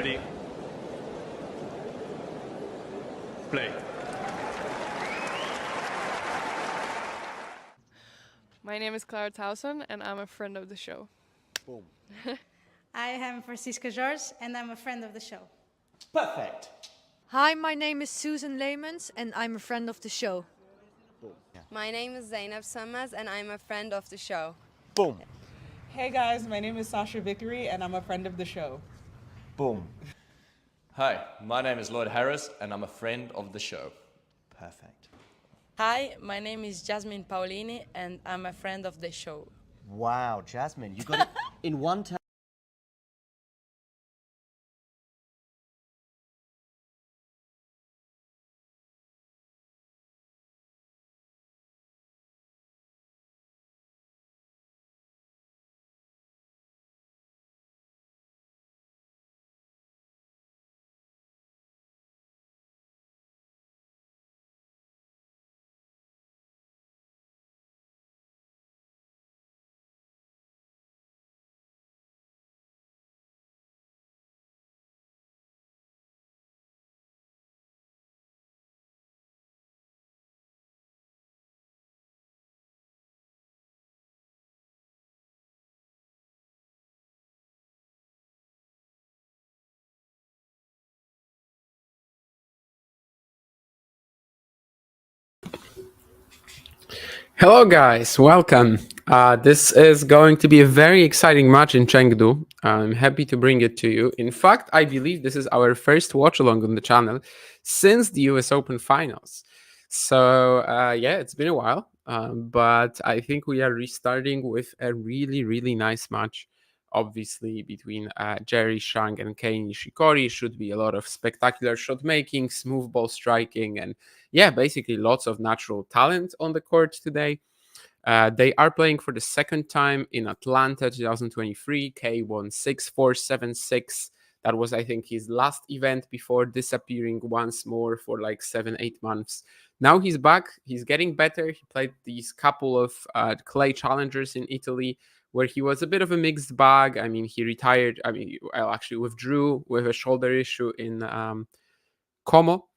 Ready? Play. My name is Clara Towson, and I'm a friend of the show. Boom. I am Francisca George, and I'm a friend of the show. Perfect. Hi, my name is Susan Leemans, and I'm a friend of the show. Boom. Yeah. My name is Zainab Sammaz, and I'm a friend of the show. Boom. Hey guys, my name is Sasha Vickery, and I'm a friend of the show. Boom. Hi, my name is Lloyd Harris, and I'm a friend of the show. Perfect. Hi, my name is Jasmine Paolini, and I'm a friend of the show. Wow, Jasmine, you got it in one time. Hello guys, welcome. This is going to be a very exciting match in Chengdu. I'm happy to bring it to you. In fact, I believe this is our first watch along on the channel since the US Open finals. So yeah, it's been a while, but I think we are restarting with a really nice match. Obviously, between Jerry, Shang, and Kei Nishikori should be a lot of spectacular shot making, smooth ball striking, and yeah, basically lots of natural talent on the court today. They are playing for the second time in Atlanta 2023. Kei won 6-4, 7-6. That was, I think, his last event before disappearing once more for like 7-8 months. Now he's back. He's getting better. He played these couple of clay challengers in Italy where he was a bit of a mixed bag. I mean, he retired. I mean, well, actually withdrew with a shoulder issue in Como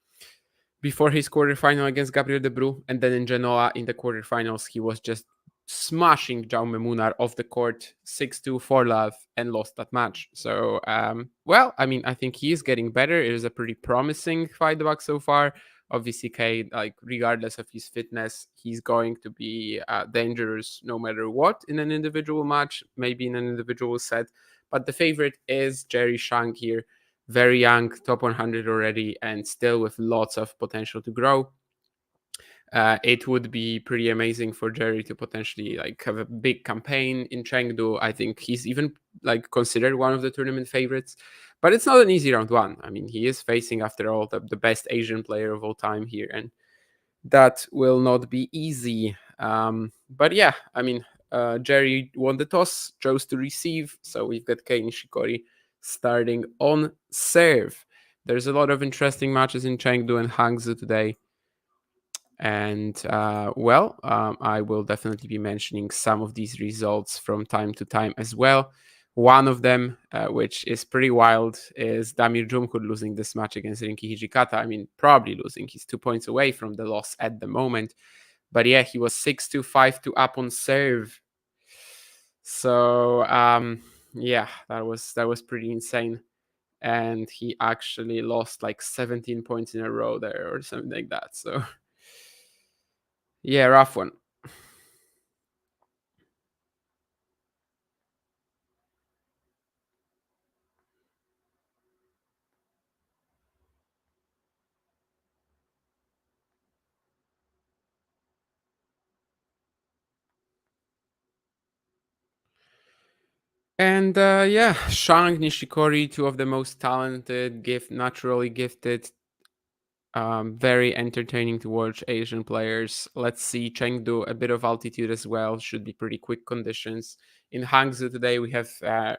before his quarterfinal against Gabriel De Bru. And then in Genoa, in the quarterfinals, he was just smashing Jaume Munar off the court, 6-2, 4-love, and lost that match. So, well, I mean, I think he is getting better. It is a pretty promising fight back so far. Obviously, Kei, like, regardless of his fitness, he's going to be dangerous no matter what in an individual match, maybe in an individual set. But the favorite is Jerry Shang here. Very young, top 100 already, and still with lots of potential to grow. It would be pretty amazing for Jerry to potentially like have a big campaign in Chengdu. I think he's even like considered one of the tournament favorites, but it's not an easy round one. I mean, he is facing, after all, the best Asian player of all time here, and that will not be easy. But yeah, I mean, Jerry won the toss, chose to receive, so we've got Kei Nishikori starting on serve. There's a lot of interesting matches in Chengdu and Hangzhou today. And I will definitely be mentioning some of these results from time to time as well. One of them, which is pretty wild, is Damir Dzumhur losing this match against Rinki Hijikata. I mean, probably losing. He's 2 points away from the loss at the moment. But yeah, he was 6-2, 5-2 up on serve. So yeah, that was pretty insane. And he actually lost like 17 points in a row there or something like that. So yeah, rough one. And yeah, Shang, Nishikori, two of the most talented, naturally gifted, very entertaining to watch Asian players. Let's see Chengdu, a bit of altitude as well. Should be pretty quick conditions. In Hangzhou today, we have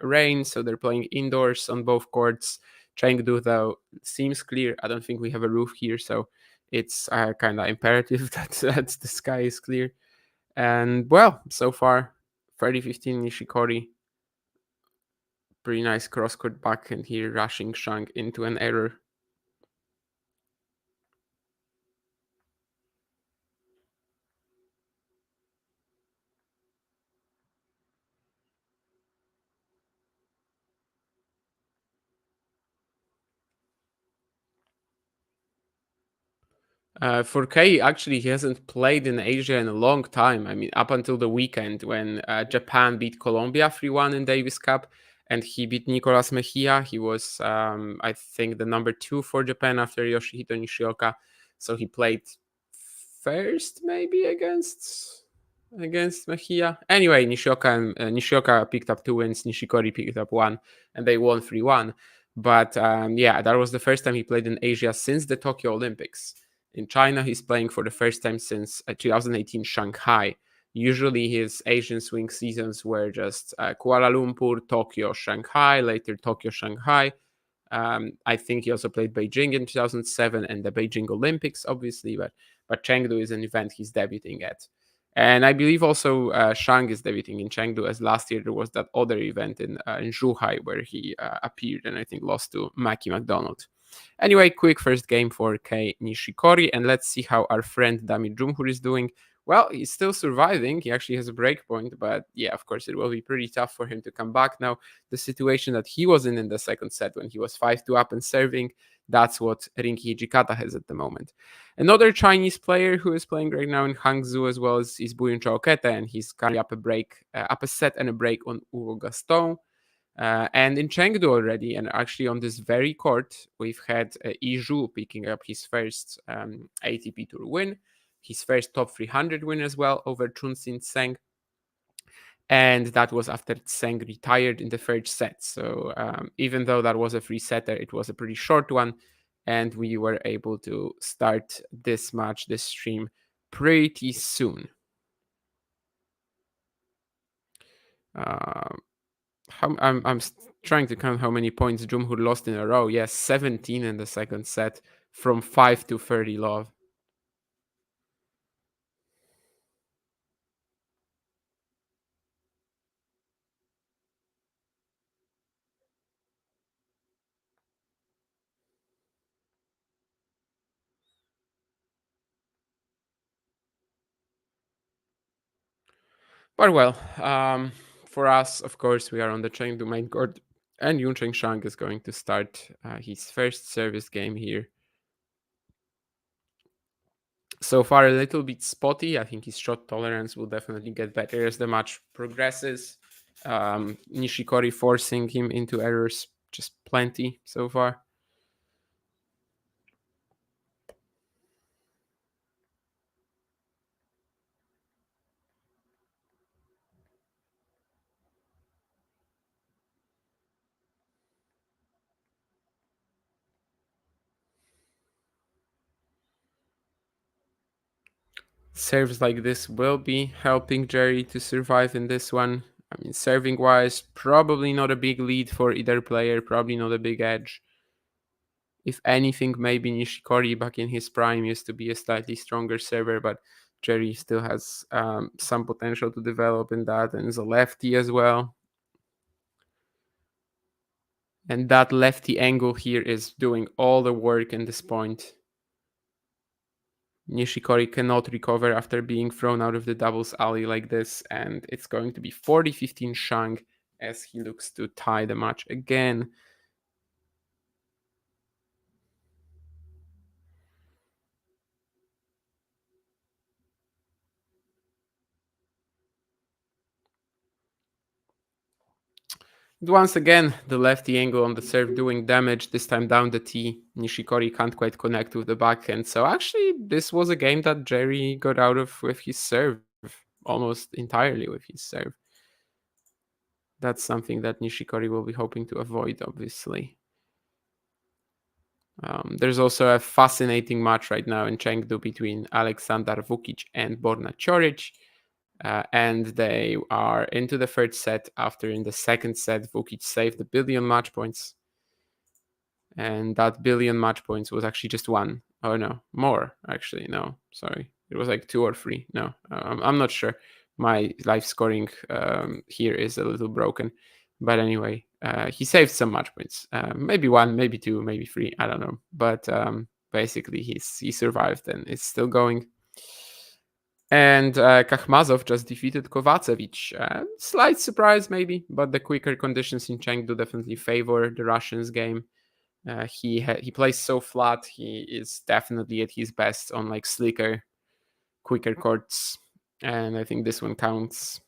rain, so they're playing indoors on both courts. Chengdu, though, seems clear. I don't think we have a roof here, so it's kind of imperative that the sky is clear. And well, so far, 30-15 Nishikori. Pretty nice cross-court backhand here, rushing Shang into an error. For Kei, actually, he hasn't played in Asia in a long time. I mean, up until the weekend when Japan beat Colombia 3-1 in Davis Cup, and he beat Nicolas Mejia. He was, I think, the number 2 for Japan after Yoshihito Nishioka. So he played first, maybe against Mejia. Anyway, Nishioka picked up 2 wins. Nishikori picked up 1, and they won 3-1. But yeah, that was the first time he played in Asia since the Tokyo Olympics. In China, he's playing for the first time since 2018 Shanghai. Usually his Asian swing seasons were just Kuala Lumpur, Tokyo, Shanghai, later Tokyo, Shanghai. I think he also played Beijing in 2007 and the Beijing Olympics, obviously, but Chengdu is an event he's debuting at. And I believe also Shang is debuting in Chengdu, as last year there was that other event in Zhuhai where he appeared and I think lost to Mackie McDonald. Anyway, quick first game for Kei Nishikori, and let's see how our friend Dami Jumhur is doing. Well, he's still surviving. He actually has a break point, but yeah, of course, it will be pretty tough for him to come back now. The situation that he was in the second set when he was 5-2 up and serving, that's what Rinki Hijikata has at the moment. Another Chinese player who is playing right now in Hangzhou as well is Buyun Chaoketa, and he's currently up a set and a break on Hugo Gaston. And in Chengdu already, and actually on this very court, we've had Iju picking up his first ATP Tour win, his first top 300 win as well over Chunxin Tseng. And that was after Tseng retired in the third set. So even though that was a free setter, it was a pretty short one. And we were able to start this match, this stream, pretty soon. I'm trying to count how many points Jumhur lost in a row. Yes, 17 in the second set from 5 to 30 love. But well, for us, of course, we are on the Chengdu main court, and Yuncheng Shang is going to start his first service game here. So far, a little bit spotty. I think his shot tolerance will definitely get better as the match progresses. Nishikori forcing him into errors, just plenty so far. Serves like this will be helping Jerry to survive in this one. I mean, serving wise, probably not a big lead for either player, probably not a big edge. If anything, maybe Nishikori back in his prime used to be a slightly stronger server, but Jerry still has some potential to develop in that, and is a lefty as well. And that lefty angle here is doing all the work in this point. Nishikori cannot recover after being thrown out of the doubles alley like this, and it's going to be 40-15 Shang as he looks to tie the match again. Once again, the lefty angle on the serve doing damage, this time down the tee. Nishikori can't quite connect with the backhand. So actually, this was a game that Jerry got out of with his serve, almost entirely with his serve. That's something that Nishikori will be hoping to avoid, obviously. There's also a fascinating match right now in Chengdu between Aleksandar Vukic and Borna Coric. And they are into the third set after in the second set, Vukic saved 1 billion match points. And that billion match points was actually just one. Oh, no, more, actually. No, sorry. It was like 2 or 3. No, I'm not sure. My live scoring here is a little broken. But anyway, He saved some match points. Maybe 1, maybe 2, maybe 3. I don't know. But basically, he survived and is still going. And Kakhmazov just defeated Kovacevic. Slight surprise, maybe, but the quicker conditions in Chengdu definitely favor the Russians' game. He plays so flat. He is definitely at his best on like slicker, quicker courts, and I think this one counts.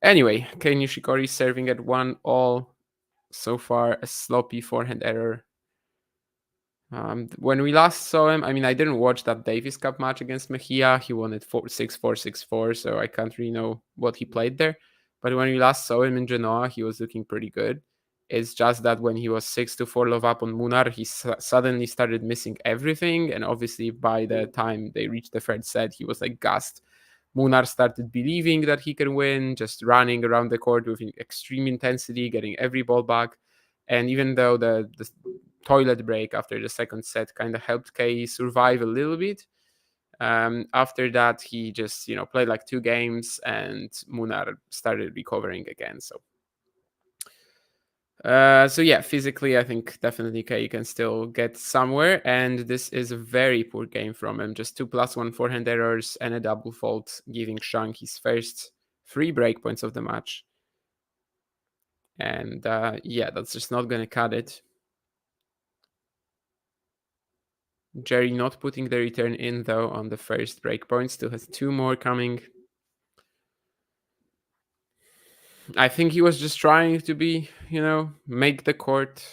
Anyway, Kei Nishikori serving at 1-all. So far, a sloppy forehand error. When we last saw him, I mean, I didn't watch that Davis Cup match against Mejia. He won it 6-4, 6-4, so I can't really know what he played there. But when we last saw him in Genoa, he was looking pretty good. It's just that when he was 6-4 love up on Munar, he suddenly started missing everything. And obviously, by the time they reached the third set, he was like gassed. Munar started believing that he can win, just running around the court with extreme intensity, getting every ball back. And even though the toilet break after the second set kind of helped Kei survive a little bit, after that he just played like 2 games and Munar started recovering again. So yeah, physically I think definitely Kei can still get somewhere, and this is a very poor game from him. Just 2+1 forehand errors and a double fault, giving Shang his first 3 break points of the match. And yeah, that's just not gonna cut it. Jerry not putting the return in, though, on the first breakpoint. Still has 2 more coming. I think he was just trying to be, make the court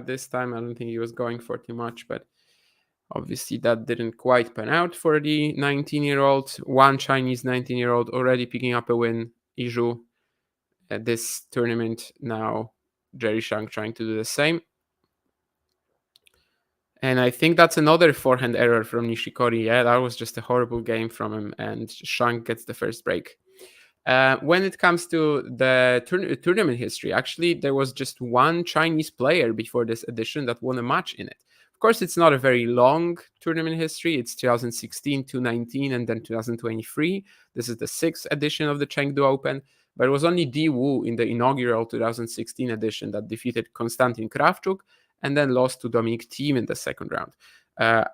this time. I don't think he was going for too much, but obviously that didn't quite pan out for the 19-year-old. One Chinese 19-year-old already picking up a win, Iju, at this tournament. Now Jerry Shang trying to do the same. And I think that's another forehand error from Nishikori. Yeah, that was just a horrible game from him, and Shang gets the first break. When it comes to the tournament history, actually, there was just one Chinese player before this edition that won a match in it. Of course, it's not a very long tournament history. It's 2016, 2019, and then 2023. This is the 6th edition of the Chengdu Open. But it was only Di Wu in the inaugural 2016 edition that defeated Konstantin Kravchuk and then lost to Dominic Thiem in the second round.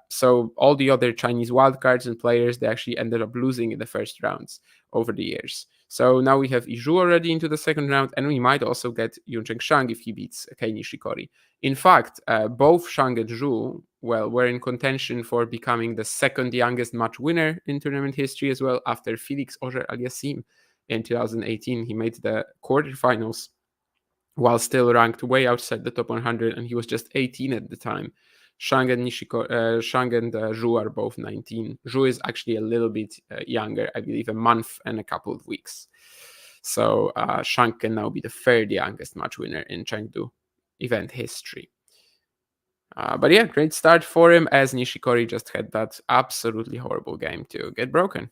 So all the other Chinese wildcards and players, they actually ended up losing in the first rounds over the years. So now we have Iju already into the second round, and we might also get Yuncheng Shang if he beats Kei Nishikori. In fact, both Shang and Zhu, were in contention for becoming the second youngest match winner in tournament history as well, after Felix Auger-Aliassime in 2018. He made the quarterfinals while still ranked way outside the top 100, and he was just 18 at the time. Shang and Zhu are both 19. Zhu is actually a little bit younger, I believe a month and a couple of weeks. So Shang can now be the third youngest match winner in Chengdu event history. But yeah, great start for him, as Nishikori just had that absolutely horrible game to get broken.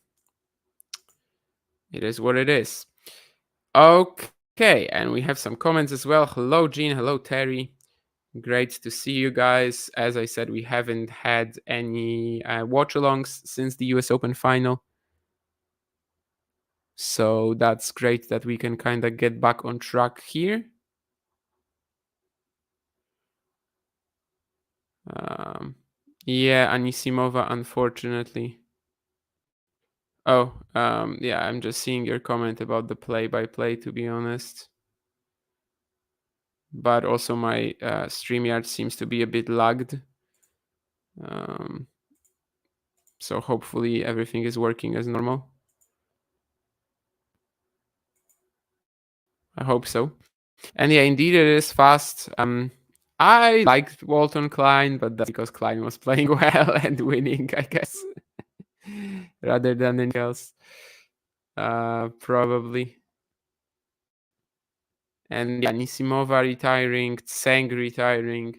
It is what it is. Okay, and we have some comments as well. Hello, Jean. Hello, Terry. Great to see you guys. As I said, we haven't had any watch-alongs since the US Open final. So that's great that we can kind of get back on track here. Yeah, Anisimova, unfortunately. Oh, yeah, I'm just seeing your comment about the play-by-play, to be honest. But also my StreamYard seems to be a bit lagged. So hopefully everything is working as normal. I hope so. And yeah, indeed it is fast. I liked Walton Klein, but that's because Klein was playing well and winning, I guess, rather than anything else. Probably. And yeah, Nisimova retiring, Tseng retiring.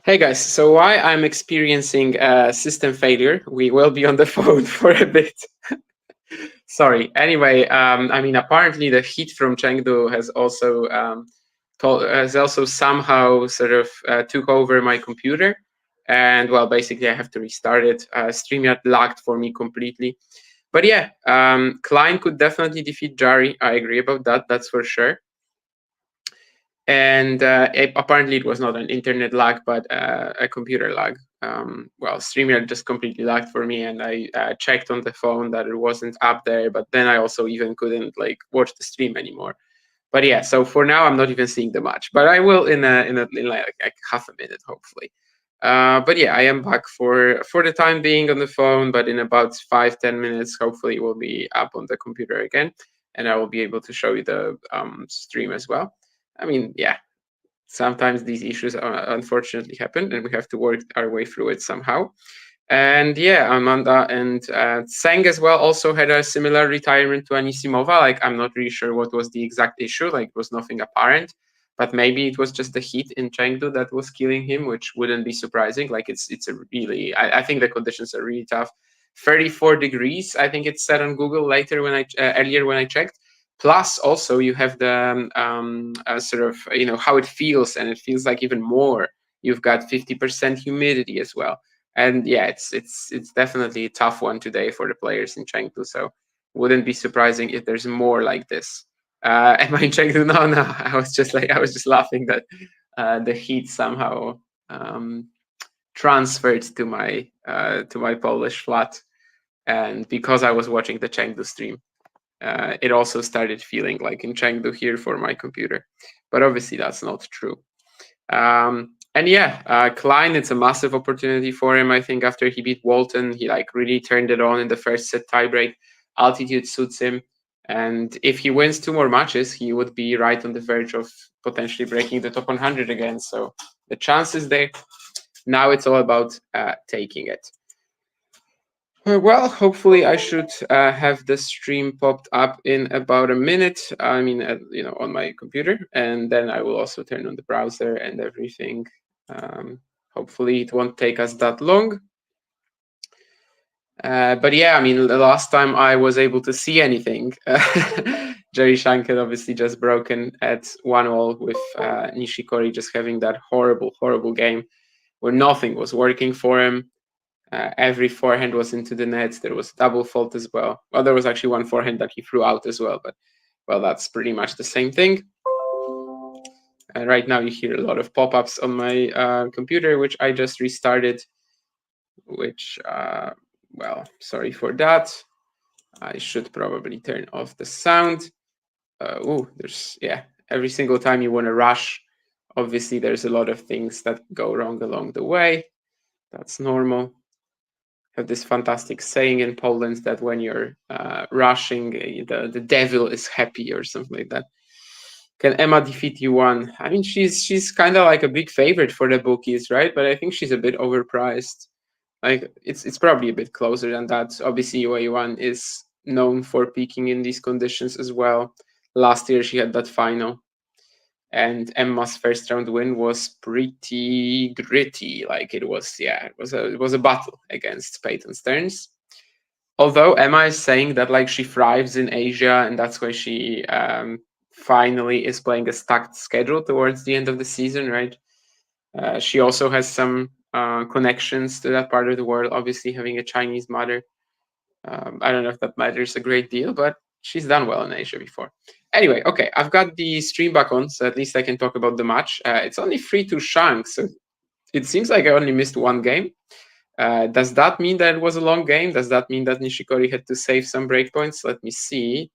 Hey guys, so why I'm experiencing system failure, we will be on the phone for a bit. Sorry. Anyway, I mean, apparently the heat from Chengdu has also somehow sort of took over my computer, and well, basically I have to restart it. StreamYard lagged for me completely. But yeah, Klein could definitely defeat Jari. I agree about that. That's for sure. And apparently it was not an internet lag, but a computer lag. Well, StreamYard just completely lagged for me, and I checked on the phone that it wasn't up there, but then I also even couldn't like watch the stream anymore. But yeah, so for now I'm not even seeing the match, but I will in like half a minute hopefully. But yeah, I am back for the time being on the phone, but in about 5-10 minutes, hopefully we'll be up on the computer again, and I will be able to show you the stream as well. I mean, yeah, sometimes these issues unfortunately happen, and we have to work our way through it somehow. And yeah, Amanda and Shang as well also had a similar retirement to Anisimova. Like, I'm not really sure what was the exact issue. Like, it was nothing apparent, but maybe it was just the heat in Chengdu that was killing him, which wouldn't be surprising. Like, it's a really, I think the conditions are really tough. 34 degrees, I think it's said on Google later when earlier when I checked. Plus, also you have the sort of how it feels, and it feels like even more. You've got 50% humidity as well. And yeah, it's definitely a tough one today for the players in Chengdu. So wouldn't be surprising if there's more like this. Am I in Chengdu? No. I was just laughing that the heat somehow transferred to my Polish flat, and because I was watching the Chengdu stream, it also started feeling like in Chengdu here for my computer. But obviously that's not true. And yeah, Klein, it's a massive opportunity for him. I think after he beat Walton, he like really turned it on in the first set tiebreak. Altitude suits him, and if he wins 2 more matches, he would be right on the verge of potentially breaking the top 100 again. So the chance is there. Now it's all about taking it. Well, hopefully I should have the stream popped up in about a minute. I mean, on my computer, and then I will also turn on the browser and everything. Hopefully it won't take us that long. But yeah, I mean, the last time I was able to see anything, Jerry Shang had obviously just broken at 1-1 with Nishikori, just having that horrible game where nothing was working for him. Every forehand was into the net. There was double fault as well. Well, there was actually one forehand that he threw out as well, but well, that's pretty much the same thing. And right now you hear a lot of pop-ups on my computer, which I just restarted, which, well, sorry for that. I should probably turn off the sound. Every single time you want to rush, obviously there's a lot of things that go wrong along the way. That's normal. Have this fantastic saying in Poland that when you're rushing, the devil is happy or something like that. Can Emma defeat Yuan? I mean, she's kind of like a big favorite for the bookies, right? But I think she's a bit overpriced. Like it's probably a bit closer than that. Obviously, Yuan is known for peaking in these conditions as well. Last year she had that final, and Emma's first round win was pretty gritty. Like it was a battle against Peyton Stearns. Although Emma is saying that like she thrives in Asia, and that's why she finally is playing a stacked schedule towards the end of the season, right? She also has some connections to that part of the world, obviously having a Chinese mother. I don't know if that matters a great deal, but she's done well in Asia before. Anyway, okay, I've got the stream back on, so at least I can talk about the match. It's only 3-2 Shang, so it seems like I only missed 1 game. Does that mean that it was a long game? Does that mean that Nishikori had to save some breakpoints? Let me see.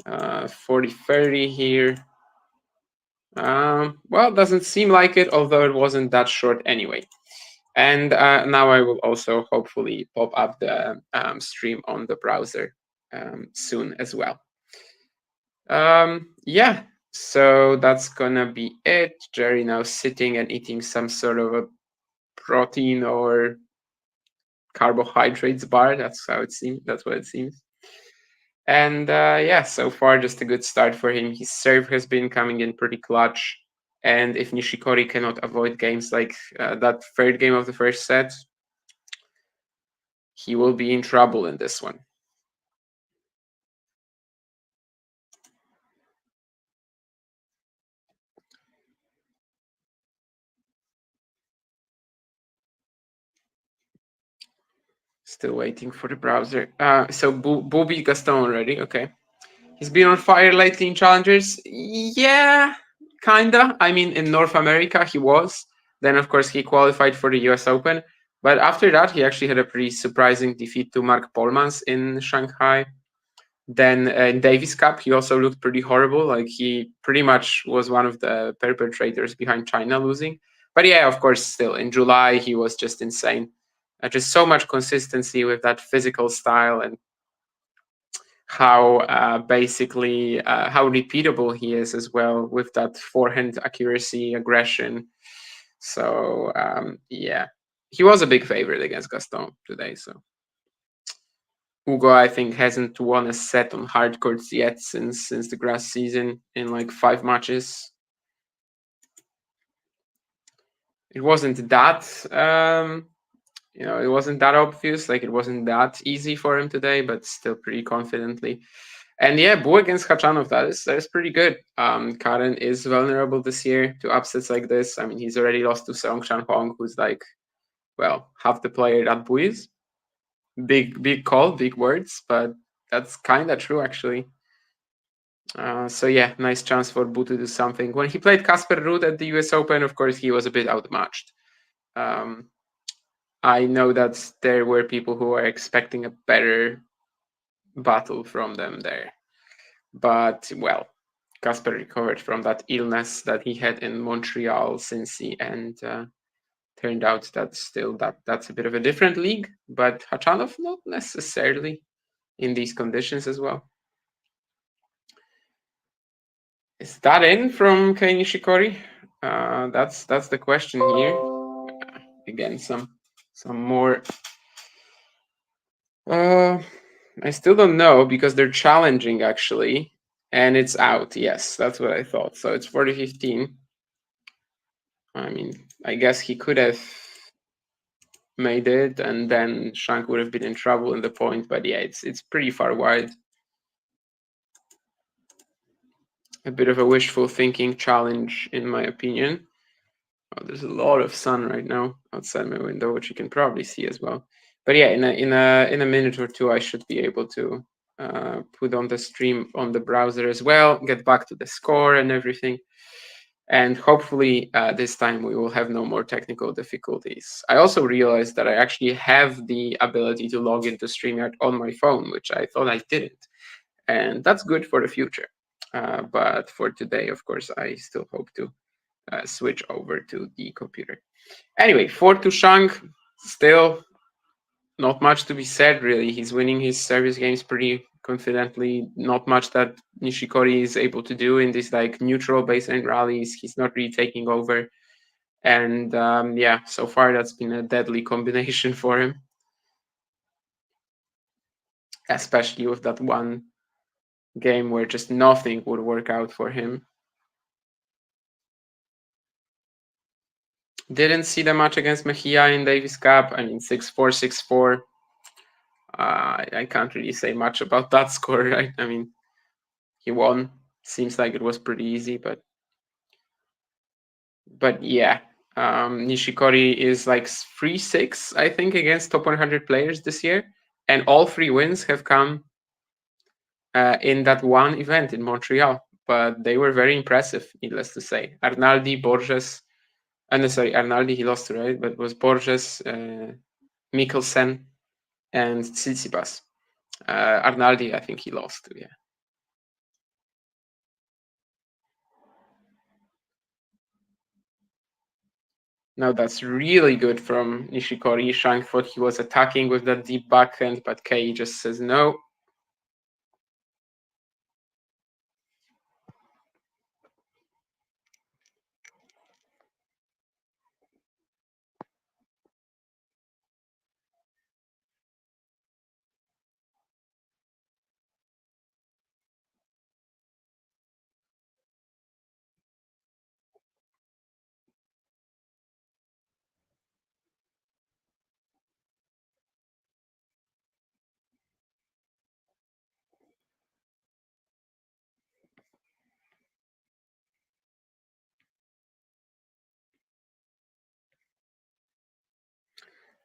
40-30 here. Well, doesn't seem like it, although it wasn't that short anyway. And now I will also hopefully pop up the stream on the browser soon as well. Yeah, so that's gonna be it. Jerry now sitting and eating some sort of a protein or carbohydrates bar. That's how it seems. That's what it seems. And yeah, so far just a good start for him. His serve has been coming in pretty clutch. And if Nishikori cannot avoid games like that third game of the first set, he will be in trouble in this one. Still waiting for the browser. So Bo beat Gaston already, okay. He's been on fire lately in challengers. Yeah, kinda. I mean, in North America he was. Then of course he qualified for the US Open. But after that he actually had a pretty surprising defeat to Mark Polmans in Shanghai. Then in Davis Cup he also looked pretty horrible. Like he pretty much was one of the perpetrators behind China losing. But yeah, of course, still in July he was just insane. Just so much consistency with that physical style and how basically how repeatable he is as well with that forehand accuracy, aggression. So yeah, he was a big favorite against Gaston today. So Hugo, I think, hasn't won a set on hard courts yet since the grass season in like 5 matches. It wasn't that it wasn't that obvious, like it wasn't that easy for him today, but still pretty confidently. And yeah, Bu against Khachanov, that is pretty good. Karen is vulnerable this year to upsets like this. I mean, he's already lost to Seongshan Hong, who's like, well, half the player that Bu is. Big call, big words, but that's kind of true actually. So yeah, nice chance for Bu to do something. When he played Casper Ruud at the US Open, of course, he was a bit outmatched. I know that there were people who were expecting a better battle from them there. But, well, Casper recovered from that illness that he had in Montreal, Cincy, and turned out that still that's a bit of a different league. But Khachanov, not necessarily in these conditions as well. Is that in from Kei Nishikori? That's the question here. Again, some more. I still don't know because they're challenging actually, and it's out. Yes, that's what I thought. So it's 40-15. I mean, I guess he could have made it, and then Shang would have been in trouble in the point. But yeah, it's pretty far wide. A bit of a wishful thinking challenge, in my opinion. Oh, there's a lot of sun right now outside my window, which you can probably see as well. But yeah, in a minute or two, I should be able to put on the stream on the browser as well, get back to the score and everything. And hopefully this time we will have no more technical difficulties. I also realized that I actually have the ability to log into StreamYard on my phone, which I thought I didn't. And that's good for the future. But for today, of course, I still hope to switch over to the computer. Anyway, 4-2 Shang, still not much to be said, really. He's winning his service games pretty confidently. Not much that Nishikori is able to do in these like neutral baseline rallies. He's not really taking over. And yeah, so far that's been a deadly combination for him. Especially with that one game where just nothing would work out for him. Didn't see the match against Mejia in Davis Cup. I mean, 6-4, 6-4. I can't really say much about that score, right? I mean, he won. Seems like it was pretty easy, but yeah. Nishikori is like 3-6, I think, against top 100 players this year. And all 3 wins have come in that one event in Montreal. But they were very impressive, needless to say. Arnaldi, Borges, sorry, Arnaldi he lost to, right? But it was Borges, Mikkelsen, and Tsitsipas. Arnaldi, I think he lost to, yeah. Now that's really good from Nishikori. Shang thought he was attacking with that deep backhand, but Kei just says no.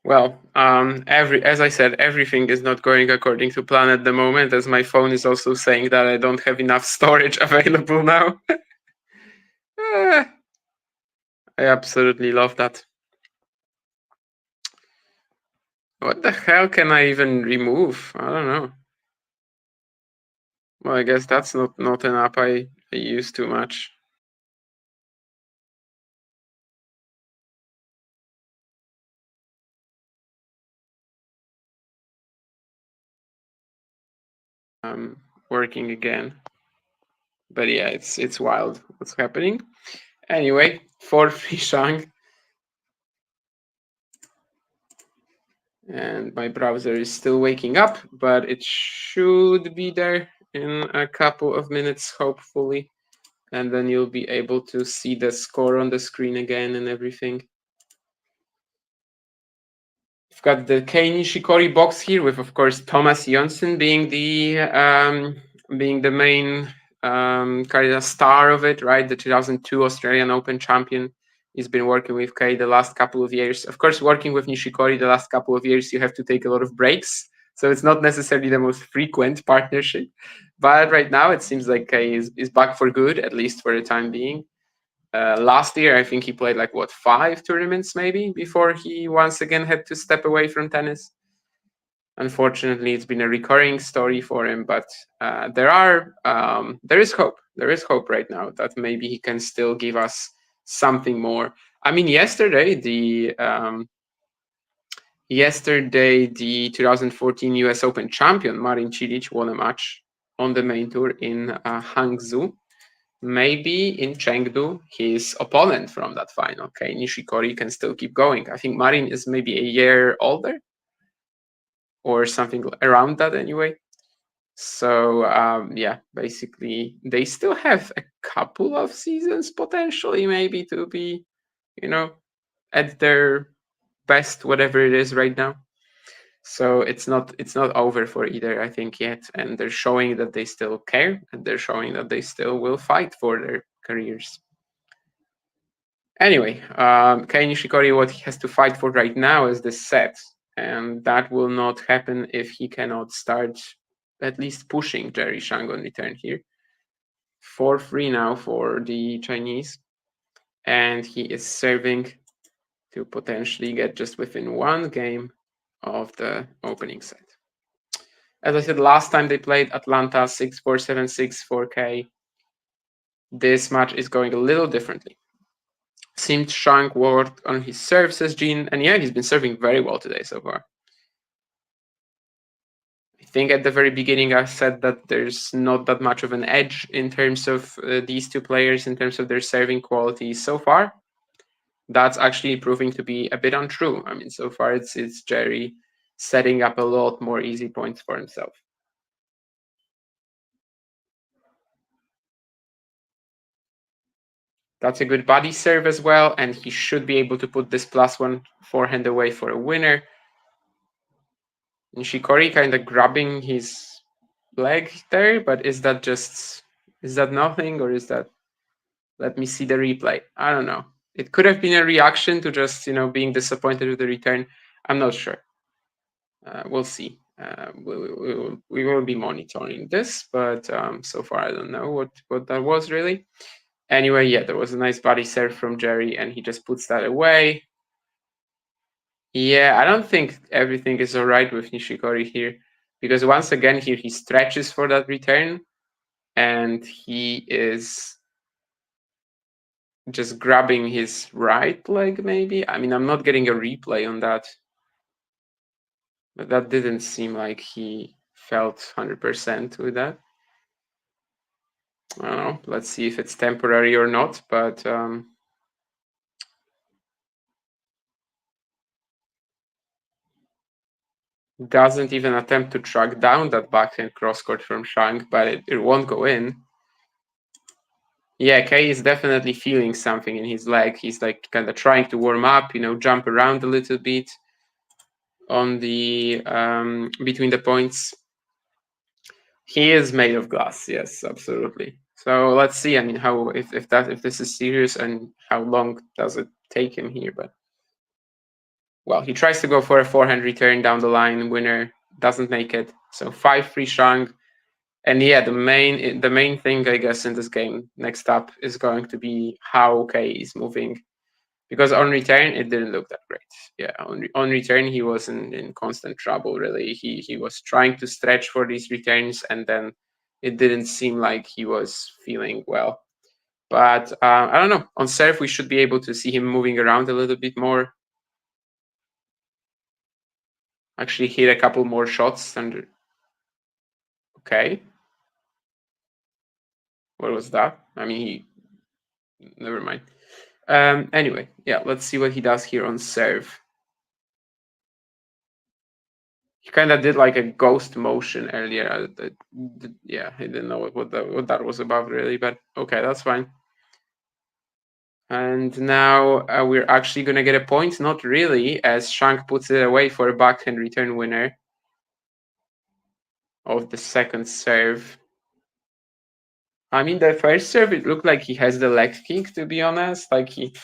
Well, as I said, everything is not going according to plan at the moment, as my phone is also saying that I don't have enough storage available now. I absolutely love that. What the hell can I even remove? I don't know. Well, I guess that's not an app I use too much. Working again. But yeah, it's wild what's happening. Anyway, for free Shang. And my browser is still waking up, but it should be there in a couple of minutes, hopefully. And then you'll be able to see the score on the screen again and everything. We've got the Kei Nishikori box here with, of course, Thomas Jonsson being the main kind of star of it, right? The 2002 Australian Open champion. He's been working with Kei the last couple of years. Of course, working with Nishikori the last couple of years, you have to take a lot of breaks. So it's not necessarily the most frequent partnership. But right now, it seems like Kei is back for good, at least for the time being. Last year, I think he played like 5 tournaments maybe before he once again had to step away from tennis. Unfortunately, it's been a recurring story for him, but there is hope. There is hope right now that maybe he can still give us something more. I mean, yesterday the 2014 US Open champion Marin Cilic won a match on the main tour in Hangzhou. Maybe in Chengdu, his opponent from that final, Kei Nishikori, can still keep going. I think Marin is maybe a year older or something around that anyway. So yeah, basically they still have a couple of seasons potentially maybe to be, at their best, whatever it is right now. So it's not over for either, I think, yet. And they're showing that they still care, and they're showing that they still will fight for their careers. Anyway, Kei Nishikori, what he has to fight for right now is this set. And that will not happen if he cannot start at least pushing Jerry Shang on return here. 4-3 now for the Chinese. And he is serving to potentially get just within one game of the opening set. As I said, last time they played Atlanta 6-4, 7-6, 4K. This match is going a little differently. Seemed Shang worked on his serves as Jean, and yeah, he's been serving very well today so far. I think at the very beginning I said that there's not that much of an edge in terms of these two players, in terms of their serving quality so far. That's actually proving to be a bit untrue. I mean, so far it's Jerry setting up a lot more easy points for himself. That's a good body serve as well, and he should be able to put this +1 forehand away for a winner. Nishikori kind of grabbing his leg there, but is that nothing, or is that? Let me see the replay. I don't know. It could have been a reaction to just being disappointed with the return. I'm not sure. We'll see. We will be monitoring this, but so far I don't know what that was really. Anyway, yeah, there was a nice body serve from Jerry, and he just puts that away. Yeah, I don't think everything is all right with Nishikori here, because once again here he stretches for that return, and he is just grabbing his right leg, maybe. I mean, I'm not getting a replay on that, but that didn't seem like he felt 100% with that. I don't know. Let's see if it's temporary or not, but doesn't even attempt to track down that backhand crosscourt from Shang, but it won't go in. Yeah, Kei is definitely feeling something in his leg. He's like kind of trying to warm up, jump around a little bit on the between the points. He is made of glass, yes, absolutely. So let's see. I mean, how if this is serious, and how long does it take him here? But Well, he tries to go for a forehand return down the line. Winner doesn't make it. So 5-3 Shang. And yeah, the main thing, I guess, in this game next up is going to be how Kei is moving. Because on return, it didn't look that great. Yeah, on return, he was in constant trouble, really. He was trying to stretch for these returns, and then it didn't seem like he was feeling well. But I don't know. On serve, we should be able to see him moving around a little bit more. Actually hit a couple more shots. And okay. What was that? I mean, never mind. Anyway, yeah, let's see what he does here on serve. He kind of did like a ghost motion earlier. Yeah, I didn't know what that was about really, but okay, that's fine. And now we're actually going to get a point. Not really, as Shang puts it away for a backhand return winner of the second serve. I mean, the first serve, it looked like he has the leg kick, to be honest. Like it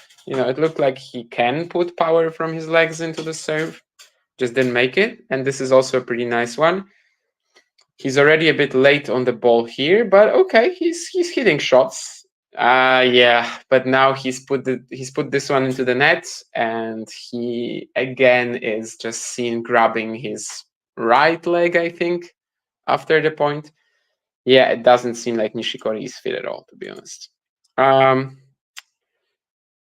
looked like he can put power from his legs into the serve. Just didn't make it. And this is also a pretty nice one. He's already a bit late on the ball here, but okay, he's hitting shots. Yeah, but now he's put this one into the net, and he again is just seen grabbing his right leg, I think, after the point. Yeah, it doesn't seem like Nishikori is fit at all, to be honest.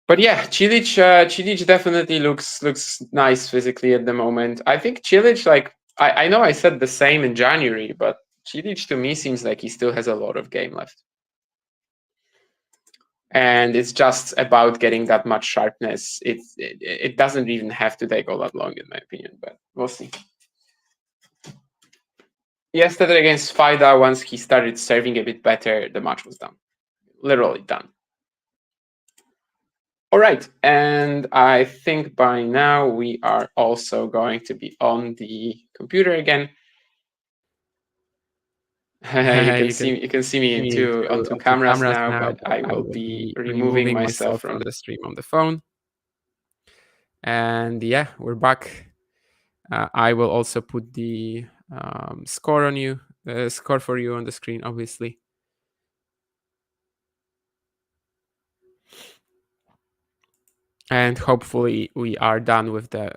But yeah, Cilic definitely looks nice physically at the moment. I think Cilic, like I know I said the same in January, but Cilic to me seems like he still has a lot of game left. And it's just about getting that much sharpness. It doesn't even have to take all that long, in my opinion, but we'll see. Yesterday against Faida, once he started serving a bit better, the match was done. Literally done. All right, and I think by now we are also going to be on the computer again. You can see me on two cameras now, but I will be removing myself from the stream on the phone. And yeah, we're back. I will also put the score for you on the screen, obviously. And hopefully we are done with the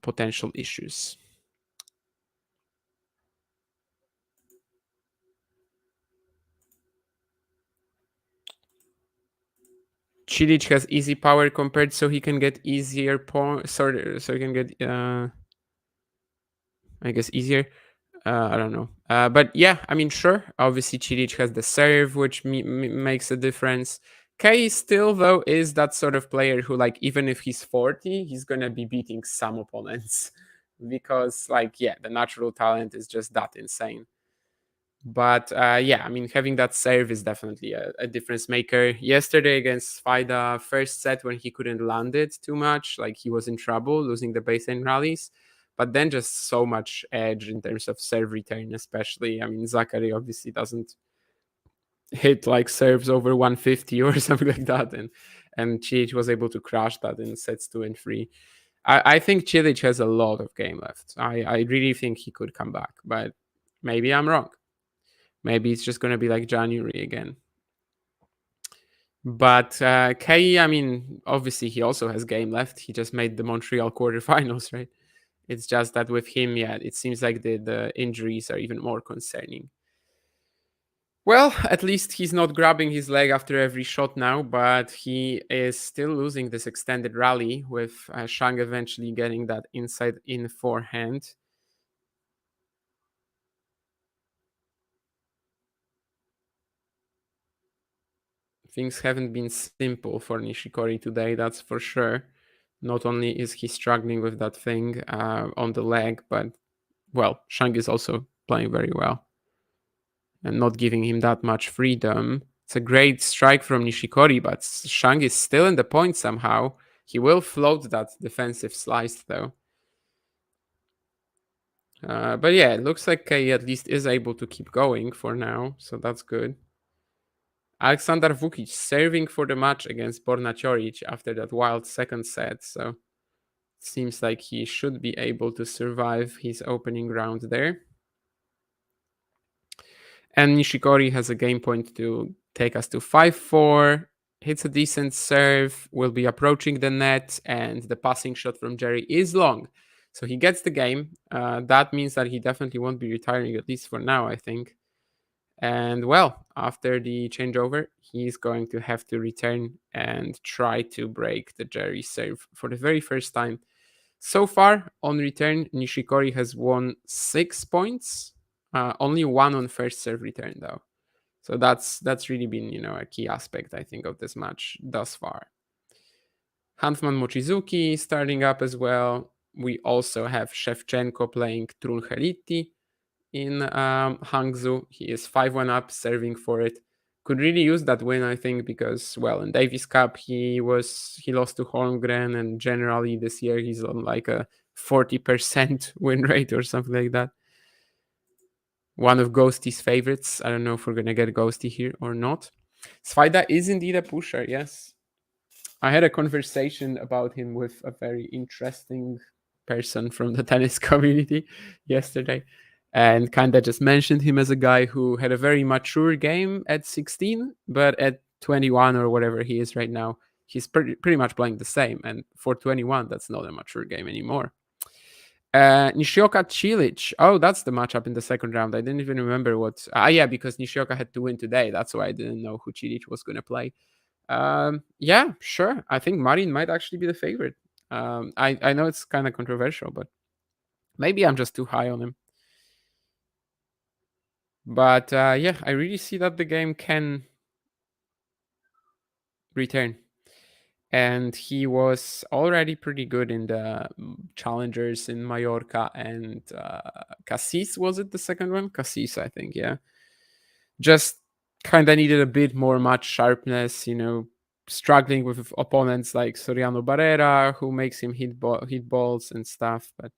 potential issues. Cilic has easy power compared, so he can get easier points. So he can get, I guess, easier. I don't know. But yeah, I mean, sure. Obviously, Cilic has the serve, which makes a difference. Kei still, though, is that sort of player who, like, even if he's 40, he's going to be beating some opponents. Because, like, yeah, the natural talent is just that insane. But yeah, I mean, having that serve is definitely a difference maker. Yesterday against Faida, first set when he couldn't land it too much, like he was in trouble, losing the baseline rallies. But then just so much edge in terms of serve return, especially. I mean, Zachary obviously doesn't hit like serves over 150 or something like that. And Cilic was able to crush that in sets 2 and 3. I think Cilic has a lot of game left. I really think he could come back, but maybe I'm wrong. Maybe it's just going to be like January again. But Kei, I mean, obviously he also has game left. He just made the Montreal quarterfinals, right? It's just that with him, yeah, it seems like the injuries are even more concerning. Well, at least he's not grabbing his leg after every shot now, but he is still losing this extended rally with Shang eventually getting that inside-in forehand. Things haven't been simple for Nishikori today, that's for sure. Not only is he struggling with that thing on the leg, but, well, Shang is also playing very well and not giving him that much freedom. It's a great strike from Nishikori, but Shang is still in the point somehow. He will float that defensive slice, though. But yeah, it looks like Kei at least is able to keep going for now, so that's good. Aleksandar Vukic serving for the match against Borna Ćorić after that wild second set. So Seems like he should be able to survive his opening round there. And Nishikori has a game point to take us to 5-4. Hits a decent serve, will be approaching the net, and the passing shot from Jerry is long. So he gets the game. That means that he definitely won't be retiring, at least for now, I think. And well, after the changeover, he's going to have to return and try to break the Jerry serve for the very first time. So far, on return, Nishikori has won 6 points. Only 1 on first serve return, though. So that's really been, a key aspect, I think, of this match thus far. Hanfman Mochizuki starting up as well. We also have Shevchenko playing Trunheliti in Hangzhou. He is 5-1 up, serving for it. Could really use that win, I think, because, well, in Davis Cup, he lost to Holmgren, and generally this year he's on like a 40% win rate or something like that. One of Ghosty's favorites. I don't know if we're going to get Ghosty here or not. Svajda is indeed a pusher, yes. I had a conversation about him with a very interesting person from the tennis community yesterday, and kind of just mentioned him as a guy who had a very mature game at 16, but at 21 or whatever he is right now, he's pretty much playing the same. And for 21, that's not a mature game anymore. Nishioka Cilic. Oh, that's the matchup in the second round. I didn't even remember what. Yeah, because Nishioka had to win today. That's why I didn't know who Cilic was going to play. Yeah, sure. I think Marin might actually be the favorite. I know it's kind of controversial, but maybe I'm just too high on him. But yeah, I really see that the game can return. And he was already pretty good in the challengers in Mallorca and Cassis, was it the second one? Cassis, I think, yeah. Just kind of needed a bit more match sharpness, struggling with opponents like Soriano Barrera, who makes him hit balls and stuff. But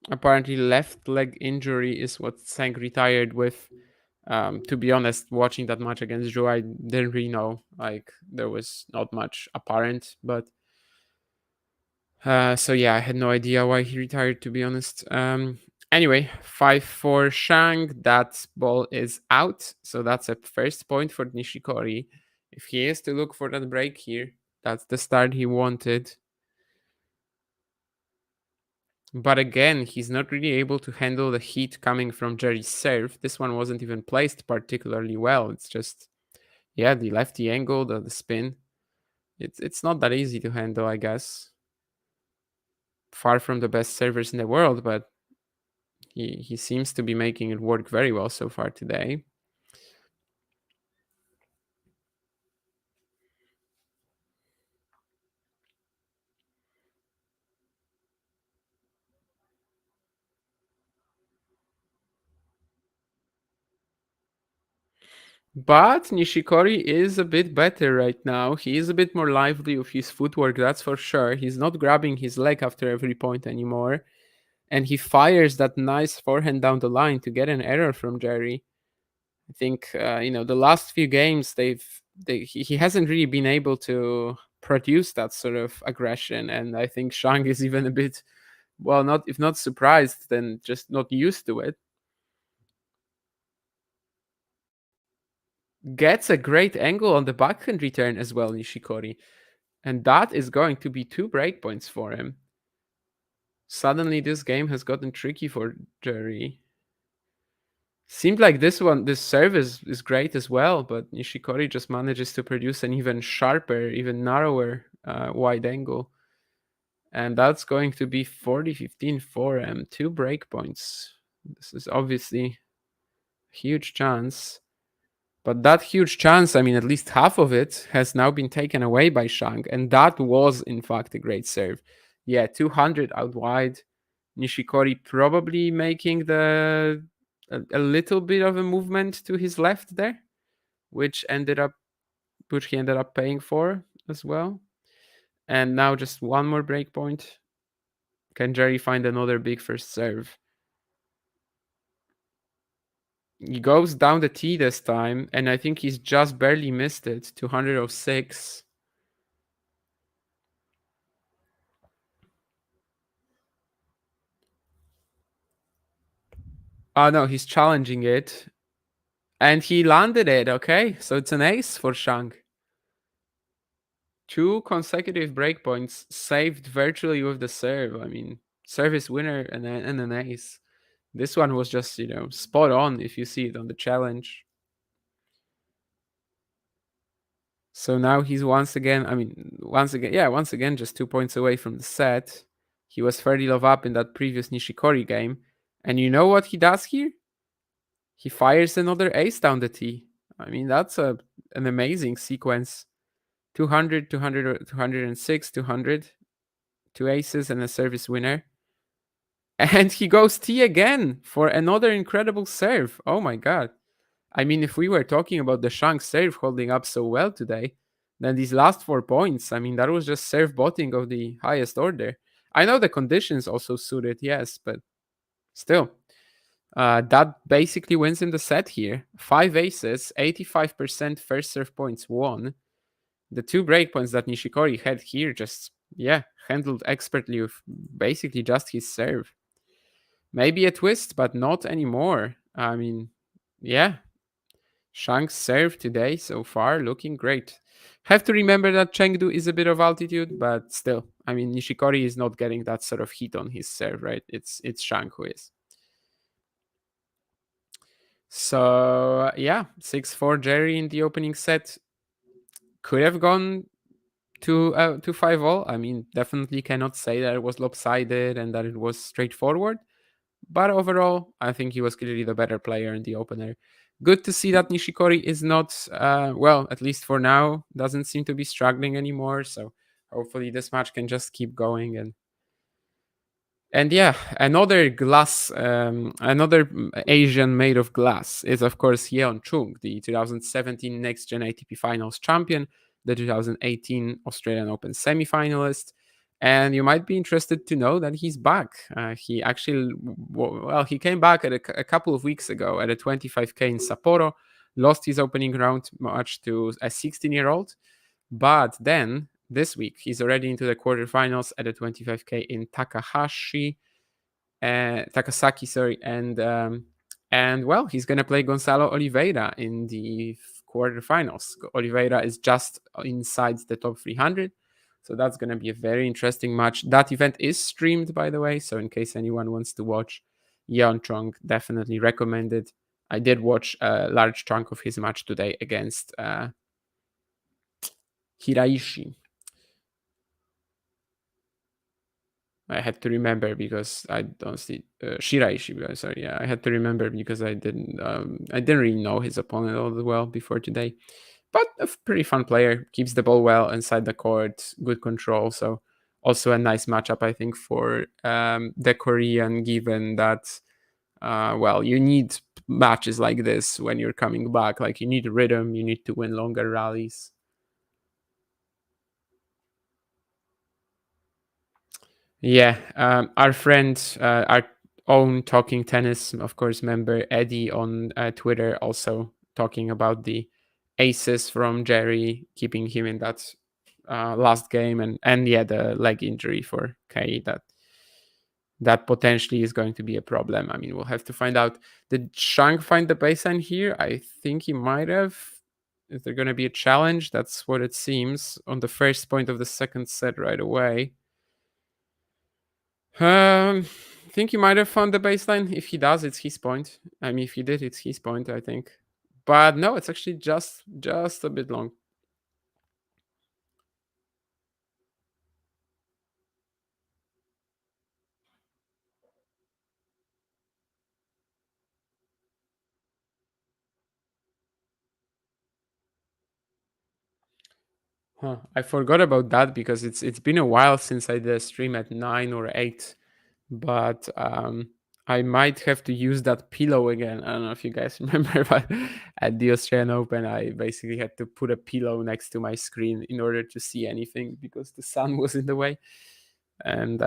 apparently left leg injury is what Shang retired with. To be honest, watching that match against Zhou, I didn't really know. Like, there was not much apparent, but so yeah, I had no idea why he retired, to be honest. Anyway, 5-4 Shang. That ball is out, so that's a first point for Nishikori. If he is to look for that break here, that's the start he wanted. But again, he's not really able to handle the heat coming from Jerry's serve. This one wasn't even placed particularly well. It's just, yeah, the lefty angle, the spin. It's not that easy to handle, I guess. Far from the best servers in the world, but he seems to be making it work very well so far today. But Nishikori is a bit better right now. He is a bit more lively with his footwork, that's for sure. He's not grabbing his leg after every point anymore. And he fires that nice forehand down the line to get an error from Jerry. I think, the last few games, he hasn't really been able to produce that sort of aggression. And I think Shang is even a bit, well, if not surprised, then just not used to it. Gets a great angle on the backhand return as well, Nishikori. And that is going to be 2 breakpoints for him. Suddenly this game has gotten tricky for Jerry. Seemed like this serve is great as well, but Nishikori just manages to produce an even sharper, even narrower wide angle. And that's going to be 40-15 for him. 2 breakpoints. This is obviously a huge chance. But that huge chance, I mean, at least half of it has now been taken away by Shang. And that was, in fact, a great serve. Yeah, 200 out wide. Nishikori probably making the a little bit of a movement to his left there, which he ended up paying for as well. And now just one more breakpoint. Can Jerry find another big first serve? He goes down the tee this time, and I think he's just barely missed it. 206. Oh no, he's challenging it. And he landed it, okay? So it's an ace for Shang. 2 consecutive breakpoints saved virtually with the serve. I mean, service winner and an ace. This one was just, spot on if you see it on the challenge. So now he's once again, just 2 points away from the set. He was 30 love up in that previous Nishikori game. And you know what he does here? He fires another ace down the tee. I mean, that's an amazing sequence. 200, 200, 206, 200. 2 aces and a service winner. And he goes tee again for another incredible serve. Oh my god. I mean, if we were talking about the Shang serve holding up so well today, then these last 4 points, I mean, that was just serve botting of the highest order. I know the conditions also suited, yes, but still. That basically wins him the set here. 5 aces, 85% first serve points won. The 2 breakpoints that Nishikori had here just, handled expertly with basically just his serve. Maybe a twist, but not anymore. I mean, Shang's serve today so far looking great. Have to remember that Chengdu is a bit of altitude, but still, I mean, Nishikori is not getting that sort of heat on his serve, right? It's Shang who is. So 6-4 Jerry in the opening set. Could have gone to 5-all. I mean, definitely cannot say that it was lopsided and that it was straightforward. But overall, I think he was clearly the better player in the opener. Good to see that Nishikori is not, at least for now, doesn't seem to be struggling anymore. So hopefully this match can just keep going. And another another Asian made of glass is, of course, Yeon Chung, the 2017 Next Gen ATP Finals champion, the 2018 Australian Open semi-finalist. And you might be interested to know that he's back. He actually, he came back a couple of weeks ago at a 25K in Sapporo, lost his opening round match to a 16-year-old. But then this week, he's already into the quarterfinals at a 25K in Takasaki, and he's gonna play Gonzalo Oliveira in the quarterfinals. Oliveira is just inside the top 300, so that's gonna be a very interesting match. That event is streamed, by the way, so in case anyone wants to watch, Yeon Chung definitely recommended. I did watch a large chunk of his match today against Hiraishi. I had to remember because I don't see Shiraishi. Sorry, I had to remember because I didn't really know his opponent all that well before today. But a pretty fun player, keeps the ball well inside the court, good control. So also a nice matchup, I think, for the Korean, given that you need matches like this when you're coming back. Like, you need rhythm, you need to win longer rallies. Our friend, our own Talking Tennis, of course, member Eddie on Twitter, also talking about the aces from Jerry, keeping him in that last game, and the leg injury for Kei that potentially is going to be a problem. I mean, we'll have to find out. Did Shang find the baseline here? I think he might have. Is there going to be a challenge? That's what it seems on the first point of the second set right away. I think he might have found the baseline. If he does, it's his point. I mean, if he did, it's his point, I think. But no, it's actually just a bit long. I forgot about that because it's been a while since I did a stream at 9 or 8. But I might have to use that pillow again. I don't know if you guys remember, but at the Australian Open, I basically had to put a pillow next to my screen in order to see anything because the sun was in the way. And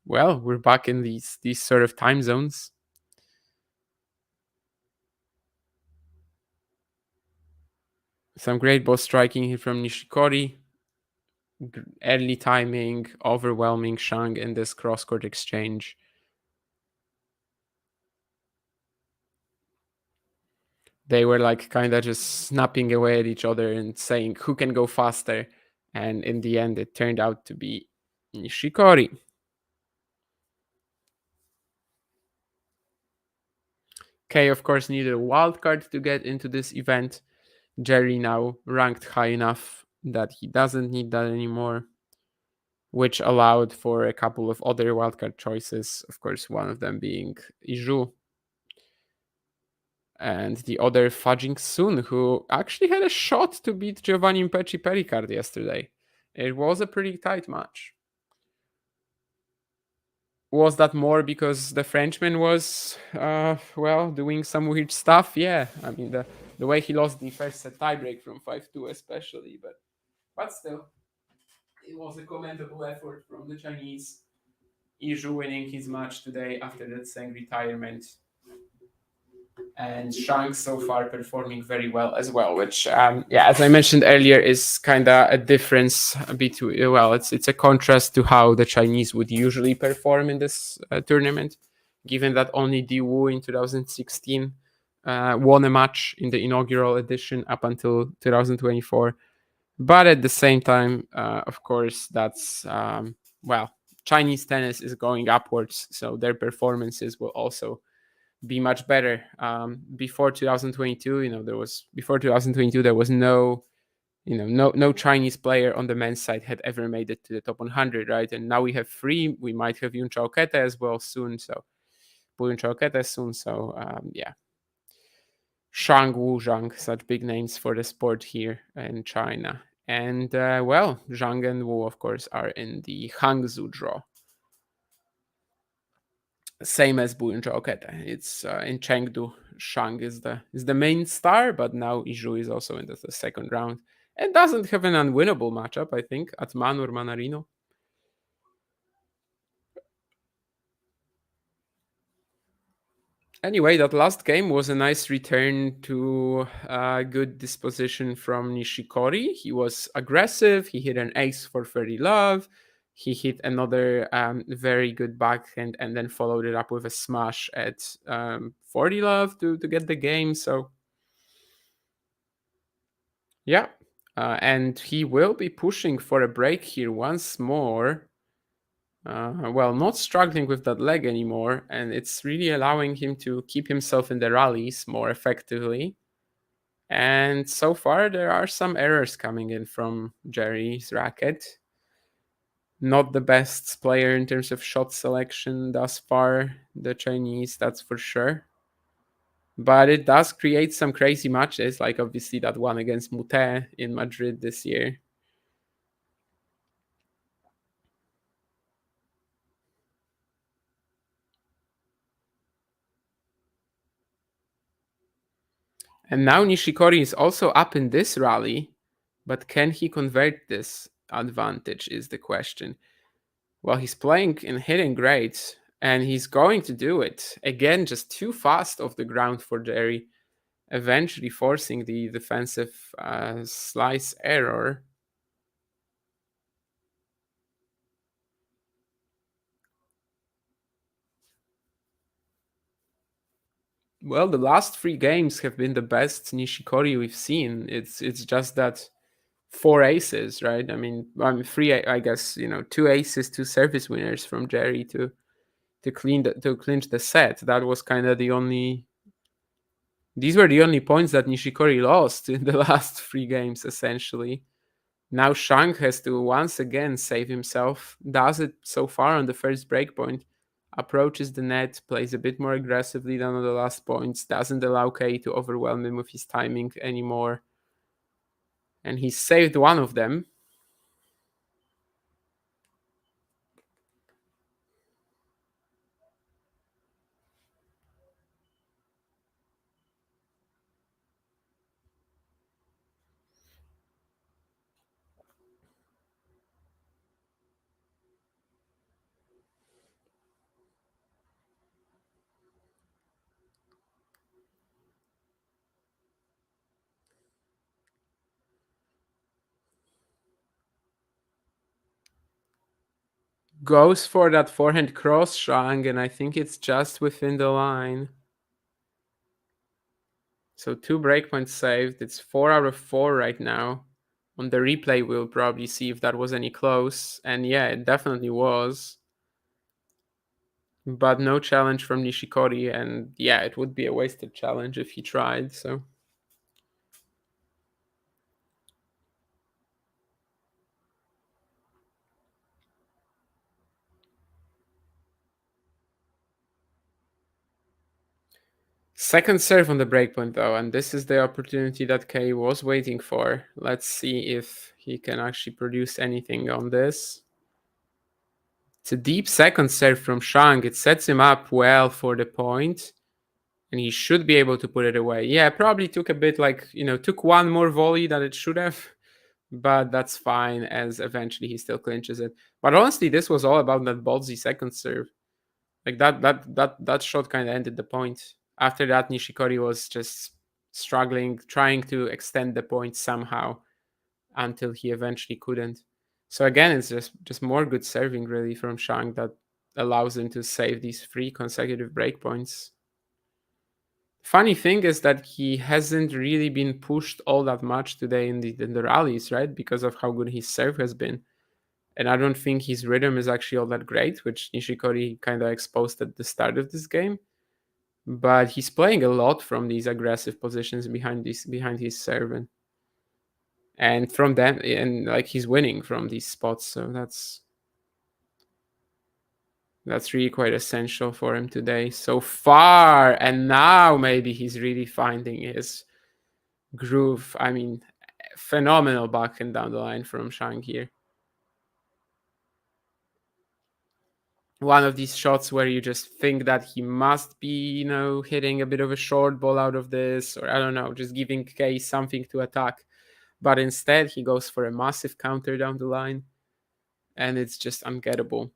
well, we're back in these sort of time zones. Some great ball striking here from Nishikori. Early timing, overwhelming Shang in this cross-court exchange. They were like kind of just snapping away at each other and saying who can go faster. And in the end, it turned out to be Nishikori. Kei, of course, needed a wild card to get into this event. Jerry now ranked high enough that he doesn't need that anymore, which allowed for a couple of other wildcard choices. Of course, one of them being Iju, and the other Fudging Sun, who actually had a shot to beat Giovanni Impecci Pericard yesterday. It was a pretty tight match. Was that more because the Frenchman was, well, doing some weird stuff? Yeah, I mean, the way he lost the first set tiebreak from 5-2 especially, but still, it was a commendable effort from the Chinese. Iju winning his match today after that Shang retirement. And Shang so far performing very well as well, which, yeah, as I mentioned earlier, is kind of a difference between, well, it's a contrast to how the Chinese would usually perform in this tournament, given that only Di Wu in 2016 won a match in the inaugural edition up until 2024. But at the same time, of course, that's, well, Chinese tennis is going upwards, so their performances will also be much better. Before 2022, before 2022 there was no Chinese player on the men's side had ever made it to the top 100, right? And now we have 3. We might have Yun Chao Keta as well soon. So Yun Chao Keta soon. So yeah, Shang, Wu, Zhang, such big names for the sport here in China. And well, Zhang and Wu, of course, are in the Hangzhou draw. Same as Bu and Keta. It's in Chengdu. Shang is the main star, but now Iju is also in the second round and doesn't have an unwinnable matchup, I think, at Man or Manarino. Anyway, that last game was a nice return to good disposition from Nishikori. He was aggressive. He hit an ace for 30 love. He hit another very good backhand and then followed it up with a smash at 40 love to get the game. So, yeah. And he will be pushing for a break here once more. Well, not struggling with that leg anymore. And it's really allowing him to keep himself in the rallies more effectively. And so far, there are some errors coming in from Jerry's racket. Not the best player in terms of shot selection thus far, the Chinese, that's for sure. But it does create some crazy matches, like obviously that one against Mute in Madrid this year. And now Nishikori is also up in this rally, but can he convert this advantage is the question. Well, he's playing and hitting great, and he's going to do it. Again, just too fast off the ground for Jerry, eventually forcing the defensive slice error. Well, the last 3 games have been the best Nishikori we've seen. It's just that 4 aces, right? I mean 3, I guess, 2 aces, 2 service winners from Jerry to clinch the set. That was kind of these were the only points that Nishikori lost in the last 3 games, essentially. Now Shang has to once again save himself. Does it so far on the first breakpoint. Approaches the net, plays a bit more aggressively than on the last points. Doesn't allow Kei to overwhelm him with his timing anymore. And he saved one of them. Goes for that forehand cross, Shang, and I think it's just within the line. So 2 breakpoints saved. It's 4 out of 4 right now. On the replay, we'll probably see if that was any close. And yeah, it definitely was. But no challenge from Nishikori. And yeah, it would be a wasted challenge if he tried. So second serve on the breakpoint though, and this is the opportunity that Kei was waiting for. Let's see if he can actually produce anything on this. It's a deep second serve from Shang. It sets him up well for the point, and he should be able to put it away. Yeah, probably took a bit took one more volley than it should have, but that's fine as eventually he still clinches it. But honestly, this was all about that ballsy second serve. Like that shot kind of ended the point. After that, Nishikori was just struggling, trying to extend the point somehow until he eventually couldn't. So again, it's just more good serving really from Shang that allows him to save these 3 consecutive breakpoints. Funny thing is that he hasn't really been pushed all that much today in the rallies, right? Because of how good his serve has been. And I don't think his rhythm is actually all that great, which Nishikori kind of exposed at the start of this game. But he's playing a lot from these aggressive positions behind his serve, and from them, and like he's winning from these spots. So that's really quite essential for him today so far. And now maybe he's really finding his groove. I mean, phenomenal backhand down the line from Shang here. One of these shots where you just think that he must be, hitting a bit of a short ball out of this, or I don't know, just giving Kei something to attack. But instead, he goes for a massive counter down the line, and it's just ungettable.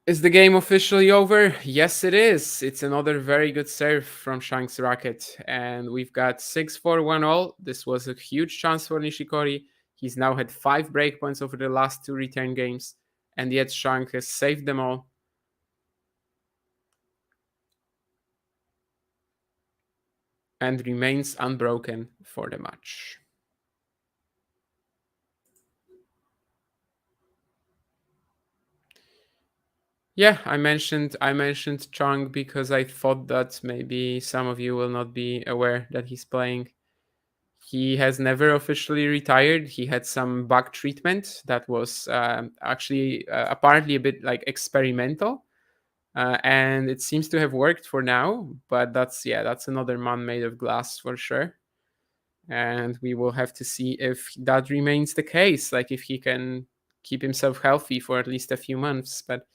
Is the game officially over? Yes, it is. It's another very good serve from Shang's racket, and we've got 6-4 1-all. This was a huge chance for Nishikori. He's now had 5 breakpoints over the last 2 return games, and yet Shang has saved them all. And remains unbroken for the match. Yeah, I mentioned Chang because I thought that maybe some of you will not be aware that he's playing. He has never officially retired. He had some back treatment that was actually apparently a bit like experimental. And it seems to have worked for now, but that's another man made of glass for sure. And we will have to see if that remains the case, like if he can keep himself healthy for at least a few months. But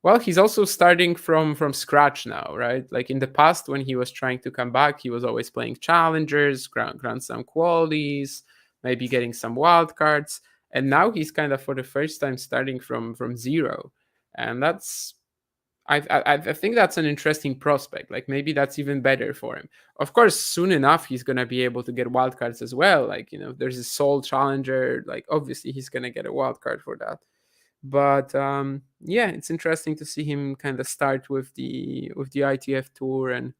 well, he's also starting from scratch now, right? Like in the past, when he was trying to come back, he was always playing challengers, Grand Slam qualities, maybe getting some wild cards, and now he's kind of for the first time starting from zero, and that's I think that's an interesting prospect. Like maybe that's even better for him. Of course, soon enough he's gonna be able to get wildcards as well. Like there's a Seoul Challenger. Like obviously he's gonna get a wildcard for that. But yeah, it's interesting to see him kind of start with the ITF tour and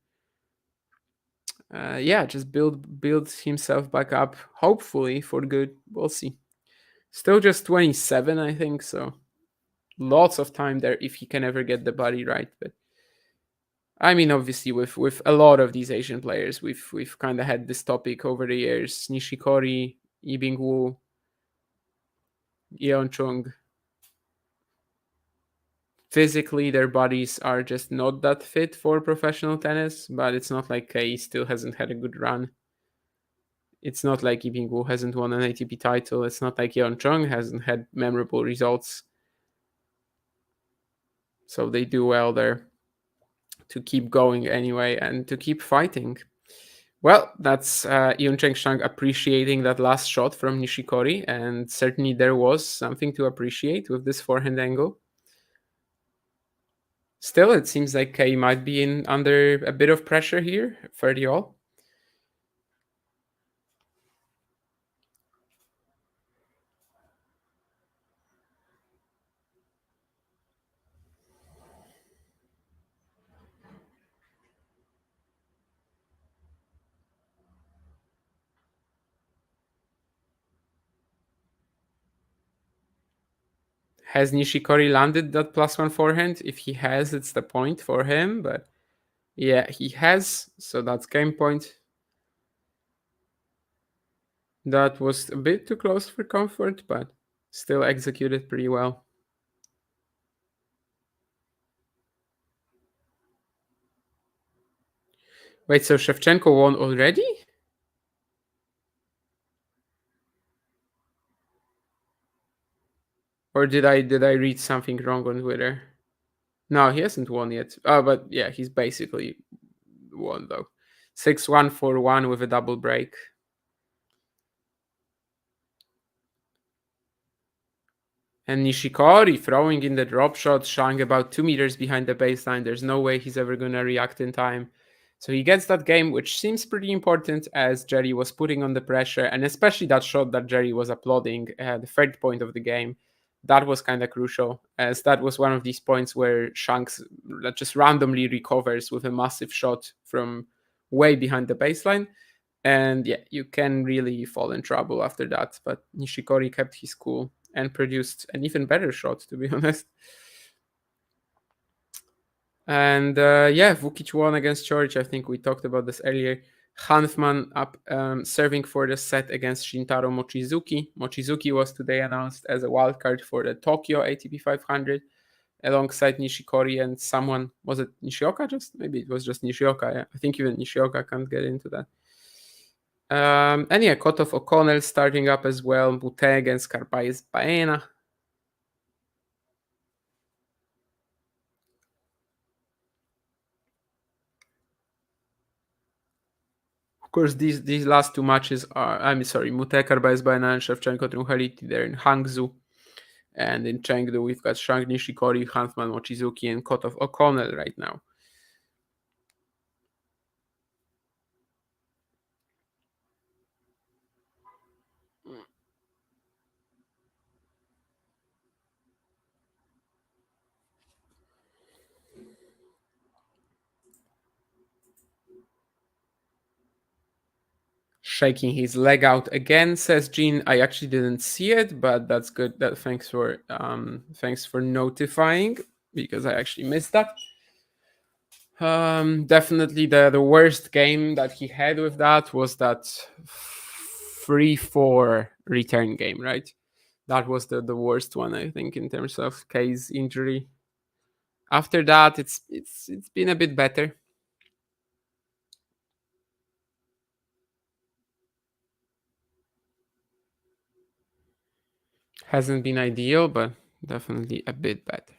just build himself back up. Hopefully for good. We'll see. Still just 27, I think so. Lots of time there if he can ever get the body right. But I mean, obviously, with a lot of these Asian players, we've kind of had this topic over the years. Nishikori, Yibing Wu, Yeon Chung. Physically, their bodies are just not that fit for professional tennis, but it's not like Kei still hasn't had a good run. It's not like Yibing Wu hasn't won an ATP title. It's not like Yeon Chung hasn't had memorable results. So they do well there to keep going anyway and to keep fighting. Well, that's Yuncheng Shang appreciating that last shot from Nishikori, and certainly there was something to appreciate with this forehand angle. Still, it seems like Kei might be under a bit of pressure here, 30-all. Has Nishikori landed that +1 forehand? If he has, it's the point for him, but yeah, he has, so that's game point. That was a bit too close for comfort, but still executed pretty well. Wait, so Shevchenko won already? Or did I read something wrong on Twitter? No, he hasn't won yet. Oh, but yeah, he's basically won though. 6-1, 4-1 with a double break. And Nishikori throwing in the drop shot, Shang about 2 meters behind the baseline. There's no way he's ever going to react in time. So he gets that game, which seems pretty important as Jerry was putting on the pressure, and especially that shot that Jerry was applauding, the third point of the game. That was kind of crucial, as that was one of these points where Shanks just randomly recovers with a massive shot from way behind the baseline. And yeah, you can really fall in trouble after that. But Nishikori kept his cool and produced an even better shot, to be honest. And yeah, Vukic won against George. I think we talked about this earlier. Hanfman up serving for the set against Shintaro Mochizuki. Mochizuki was today announced as a wildcard for the Tokyo ATP 500 alongside Nishikori and someone. Was it Nishioka? Maybe it was just Nishioka. Yeah. I think even Nishioka can't get into that. And yeah, Kotov O'Connell starting up as well. Bute against Carpais Baena. Of course, these last two matches are, Mute, Carpais Baena, and Shevchenko Trunheliti. They're in Hangzhou. And in Chengdu, we've got Shang, Nishikori, Hanfman, Mochizuki, and Kotov O'Connell right now. Shaking his leg out again, says Jean. I actually didn't see it, but that's good. Thanks for notifying, because I actually missed that. Definitely the worst game that he had with that was that 3-4 return game, right? That was the worst one, I think, in terms of case injury. After that, it's been a bit better. Hasn't been ideal, but definitely a bit better.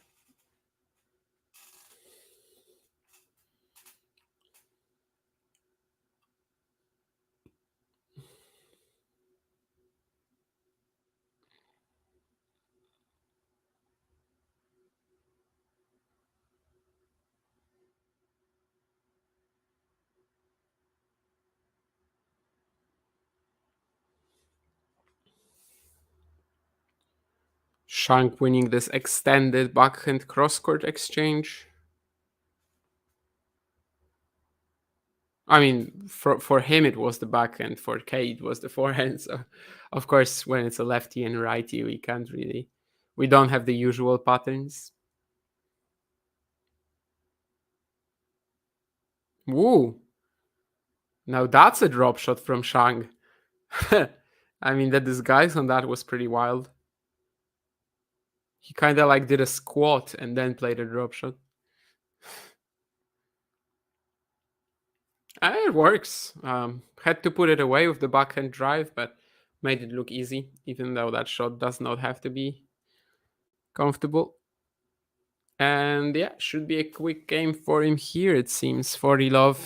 Shang winning this extended backhand cross-court exchange. I mean, for him it was the backhand. For Kay it was the forehand. So, of course, when it's a lefty and righty, we don't have the usual patterns. Woo! Now that's a drop shot from Shang. I mean, the disguise on that was pretty wild. He kind of like did a squat and then played a drop shot. It works. Had to put it away with the backhand drive, but made it look easy, even though that shot does not have to be comfortable. And yeah, should be a quick game for him here, it seems, for Ilov.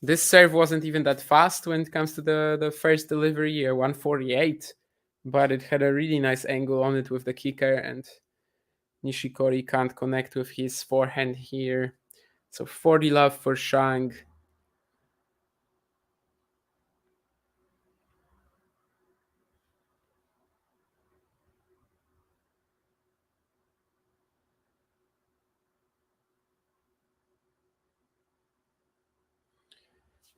This serve wasn't even that fast when it comes to the first delivery, 148, but it had a really nice angle on it with the kicker, and Nishikori can't connect with his forehand here. So 40 love for Shang.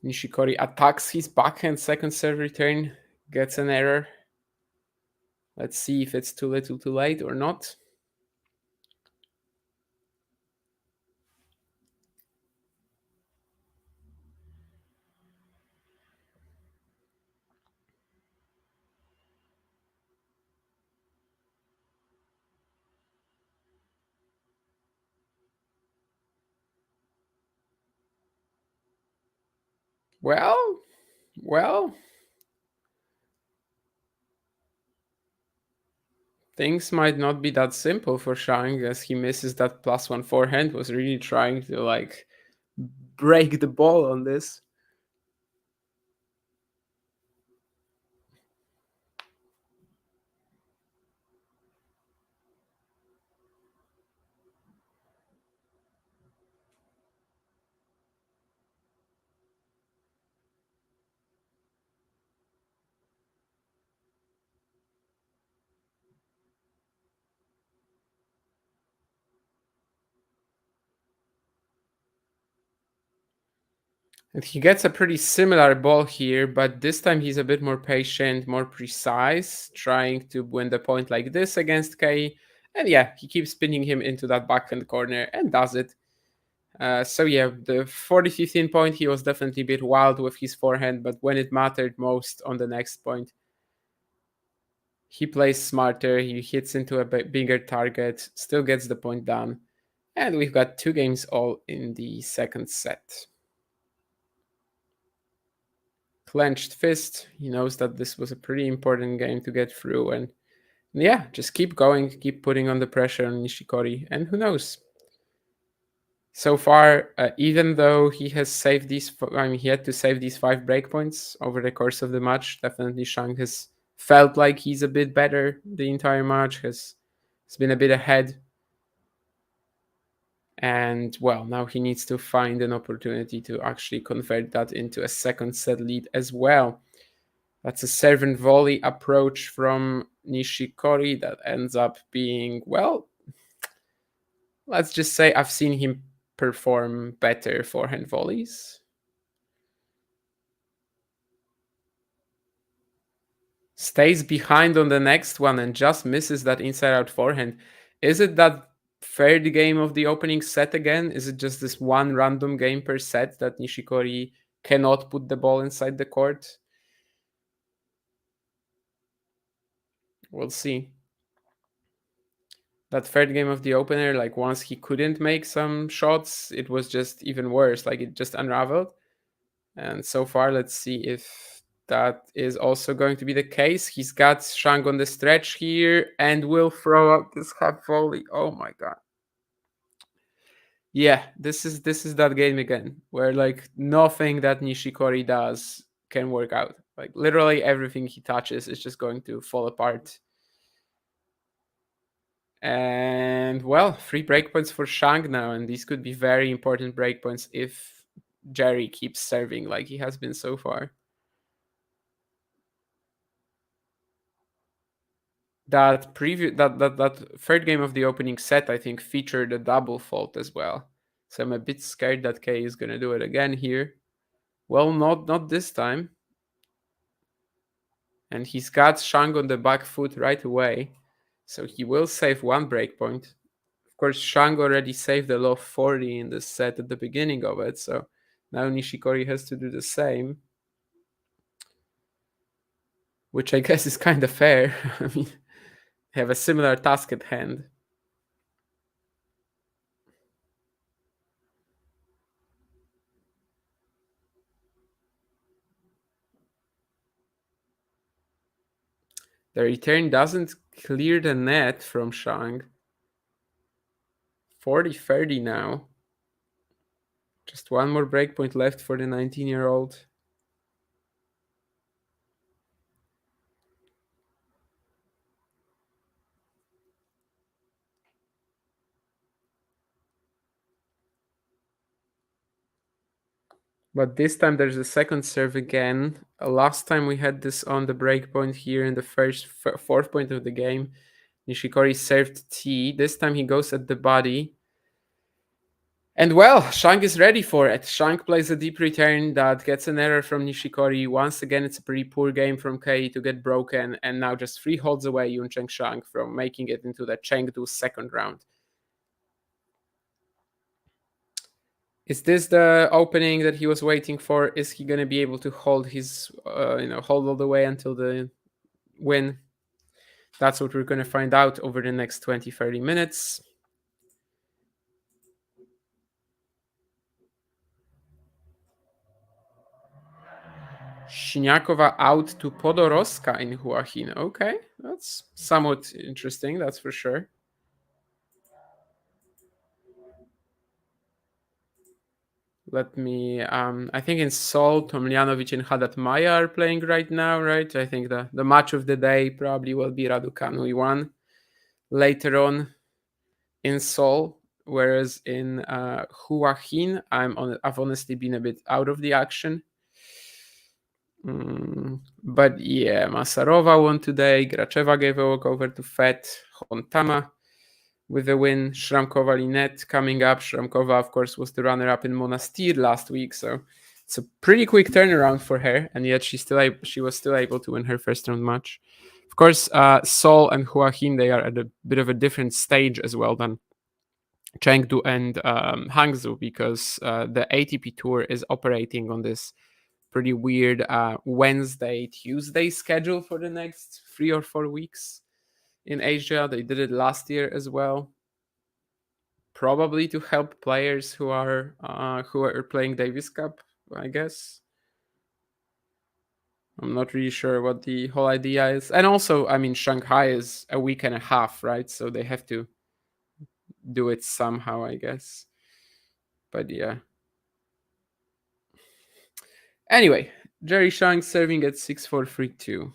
Nishikori attacks his backhand second serve return, gets an error. Let's see if it's too little too late or not. Well, things might not be that simple for Shang as he misses that +1 forehand. Was really trying to like break the ball on this. And he gets a pretty similar ball here, but this time he's a bit more patient, more precise, trying to win the point like this against Kei. And yeah, he keeps spinning him into that backhand corner and does it. So yeah, the 40-15 point, he was definitely a bit wild with his forehand, but when it mattered most on the next point, he plays smarter, he hits into a bigger target, still gets the point done. And we've got 2 games all in the second set. Clenched fist. He knows that this was a pretty important game to get through, and yeah, just keep going, keep putting on the pressure on Nishikori, and who knows. So far, even though he has saved these, he had to save these 5 breakpoints over the course of the match. Definitely, Shang has felt like he's a bit better the entire match. Has been a bit ahead. And well, now he needs to find an opportunity to actually convert that into a second set lead as well. That's a serve and volley approach from Nishikori that ends up being, well, let's just say I've seen him perform better forehand volleys. Stays behind on the next one and just misses that inside out forehand. Is it that third game of the opening set again? Is it just this one random game per set that Nishikori cannot put the ball inside the court? We'll see. That third game of the opener, like once he couldn't make some shots, it was just even worse. Like it just unraveled. And so far, let's see if that is also going to be the case. He's got Shang on the stretch here and will throw up this half volley. Oh my god. Yeah, this is that game again, where like nothing that Nishikori does can work out. Like literally everything he touches is just going to fall apart. And well, 3 breakpoints for Shang now, and these could be very important breakpoints if Jerry keeps serving like he has been so far. That third game of the opening set, I think, featured a double fault as well. So I'm a bit scared that Kei is gonna do it again here. Well, not this time. And he's got Shang on the back foot right away. So he will save 1 breakpoint. Of course, Shang already saved a low 40 in the set at the beginning of it. So now Nishikori has to do the same. Which I guess is kind of fair. I mean, they have a similar task at hand. The return doesn't clear the net from Shang. 40-30 now. Just 1 more breakpoint left for the 19-year-old. But this time there's a second serve again. Last time we had this on the breakpoint here in the fourth point of the game. Nishikori served T. This time he goes at the body. And well, Shang is ready for it. Shang plays a deep return that gets an error from Nishikori. Once again, it's a pretty poor game from Kei to get broken. And now just 3 holds away Yuncheng Shang from making it into the Chengdu second round. Is this the opening that he was waiting for? Is he going to be able to hold his, hold all the way until the win? That's what we're going to find out over the next 20-30 minutes. Siniakova out to Podoroska in Hua Hin. Okay, that's somewhat interesting, that's for sure. Let me, I think in Seoul, Tomljanovic and Haddad Maya are playing right now, right? I think the match of the day probably will be Raducanu Yuan later on in Seoul. Whereas in Hua Hin, I've honestly been a bit out of the action. But yeah, Masarova won today. Gracheva gave a walkover to Fett. Hontama with a win. Shramkova Linette coming up. Shramkova, of course, was the runner-up in Monastir last week, so it's a pretty quick turnaround for her, and yet she was still able to win her first round match. Of course, Seoul and Hua Hin, they are at a bit of a different stage as well than Chengdu and Hangzhou, because the ATP Tour is operating on this pretty weird Wednesday, Tuesday schedule for the next 3 or 4 weeks in Asia. They did it last year as well, probably to help players who are playing Davis Cup, I guess. I'm not really sure what the whole idea is. And also, I mean, Shanghai is a week and a half, right? So they have to do it somehow, I guess. But yeah. Anyway, Jerry Shang serving at 6-4, 3-2.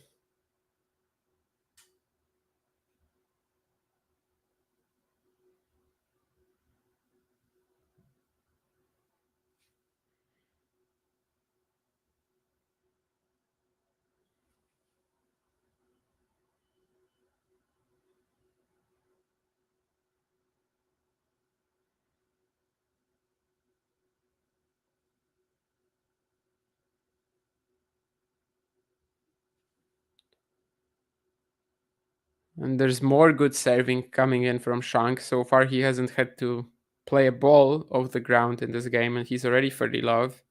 And there's more good serving coming in from Shang. So far, he hasn't had to play a ball off the ground in this game, and he's already 30 love.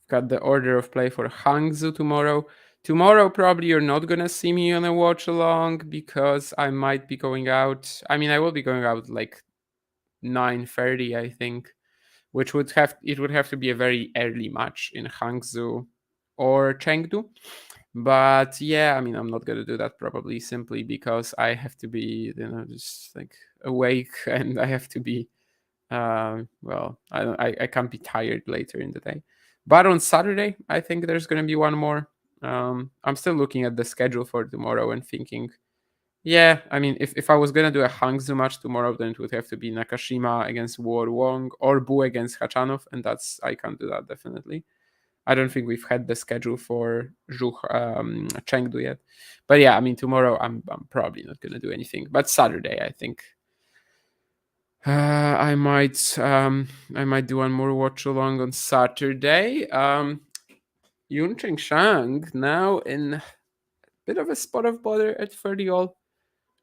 Got the order of play for Hangzhou tomorrow. Tomorrow, probably you're not going to see me on a watch along because I might be going out. I mean, I will be going out like 9:30, I think, which would have to be a very early match in Hangzhou or Chengdu. But yeah, I mean, I'm not gonna do that probably simply because I have to be, just like awake, and I have to be, well, I can't be tired later in the day. But on Saturday, I think there's gonna be one more. I'm still looking at the schedule for tomorrow and thinking, yeah, I mean, if I was gonna do a Hangzhou match tomorrow, then it would have to be Nakashima against War Wong or Bu against Khachanov, and I can't do that definitely. I don't think we've had the schedule for Chengdu yet. But yeah, I mean, tomorrow I'm probably not going to do anything. But Saturday, I think I might do one more watch along on Saturday. Yuncheng Shang now in a bit of a spot of bother at 30 all,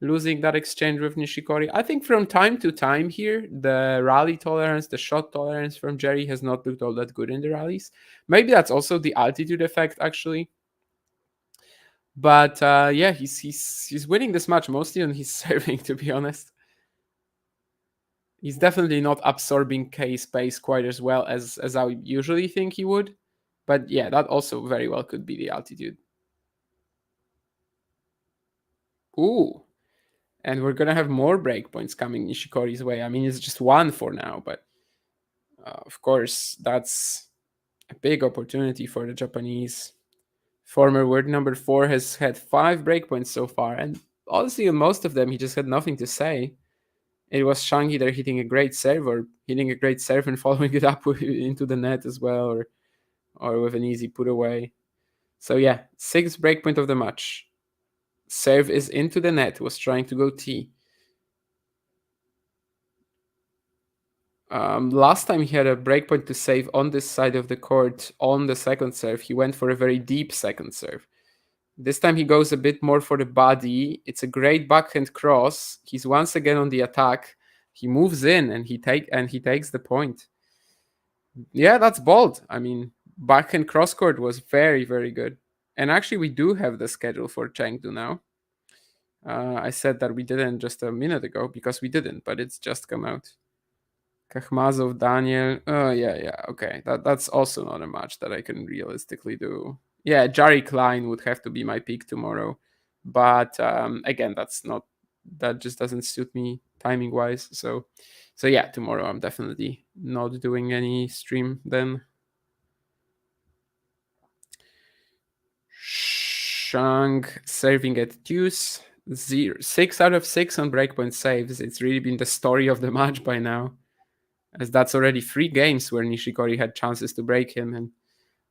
losing that exchange with Nishikori. I think from time to time here, the rally tolerance, the shot tolerance from Jerry has not looked all that good in the rallies. Maybe that's also the altitude effect, actually. But yeah, he's winning this match mostly on his serving, to be honest. He's definitely not absorbing K space quite as well as I usually think he would. But yeah, that also very well could be the altitude. Ooh. And we're going to have more breakpoints coming Nishikori's way. I mean, it's just one for now, but of course, that's a big opportunity for the Japanese. Former world number 4 has had 5 breakpoints so far, and honestly, on most of them, he just had nothing to say. It was Shang either hitting a great serve or hitting a great serve and following it up into the net as well, or with an easy put away. So yeah, 6th breakpoint of the match. Serve is into the net, was trying to go T. Last time he had a breakpoint to save on this side of the court on the second serve. He went for a very deep second serve. This time he goes a bit more for the body. It's a great backhand cross. He's once again on the attack. He moves in and he takes the point. Yeah, that's bold. I mean, backhand cross court was very, very good. And actually, we do have the schedule for Chengdu now. I said that we didn't just a minute ago because we didn't, but it's just come out. Kakhmazov, Daniel. Oh, yeah. Okay. That's also not a match that I can realistically do. Yeah, Jari Klein would have to be my pick tomorrow. But again, that just doesn't suit me timing wise. So yeah, tomorrow I'm definitely not doing any stream then. Shang serving at deuce. 6 out of 6 on breakpoint saves. It's really been the story of the match by now, as that's already 3 games where Nishikori had chances to break him and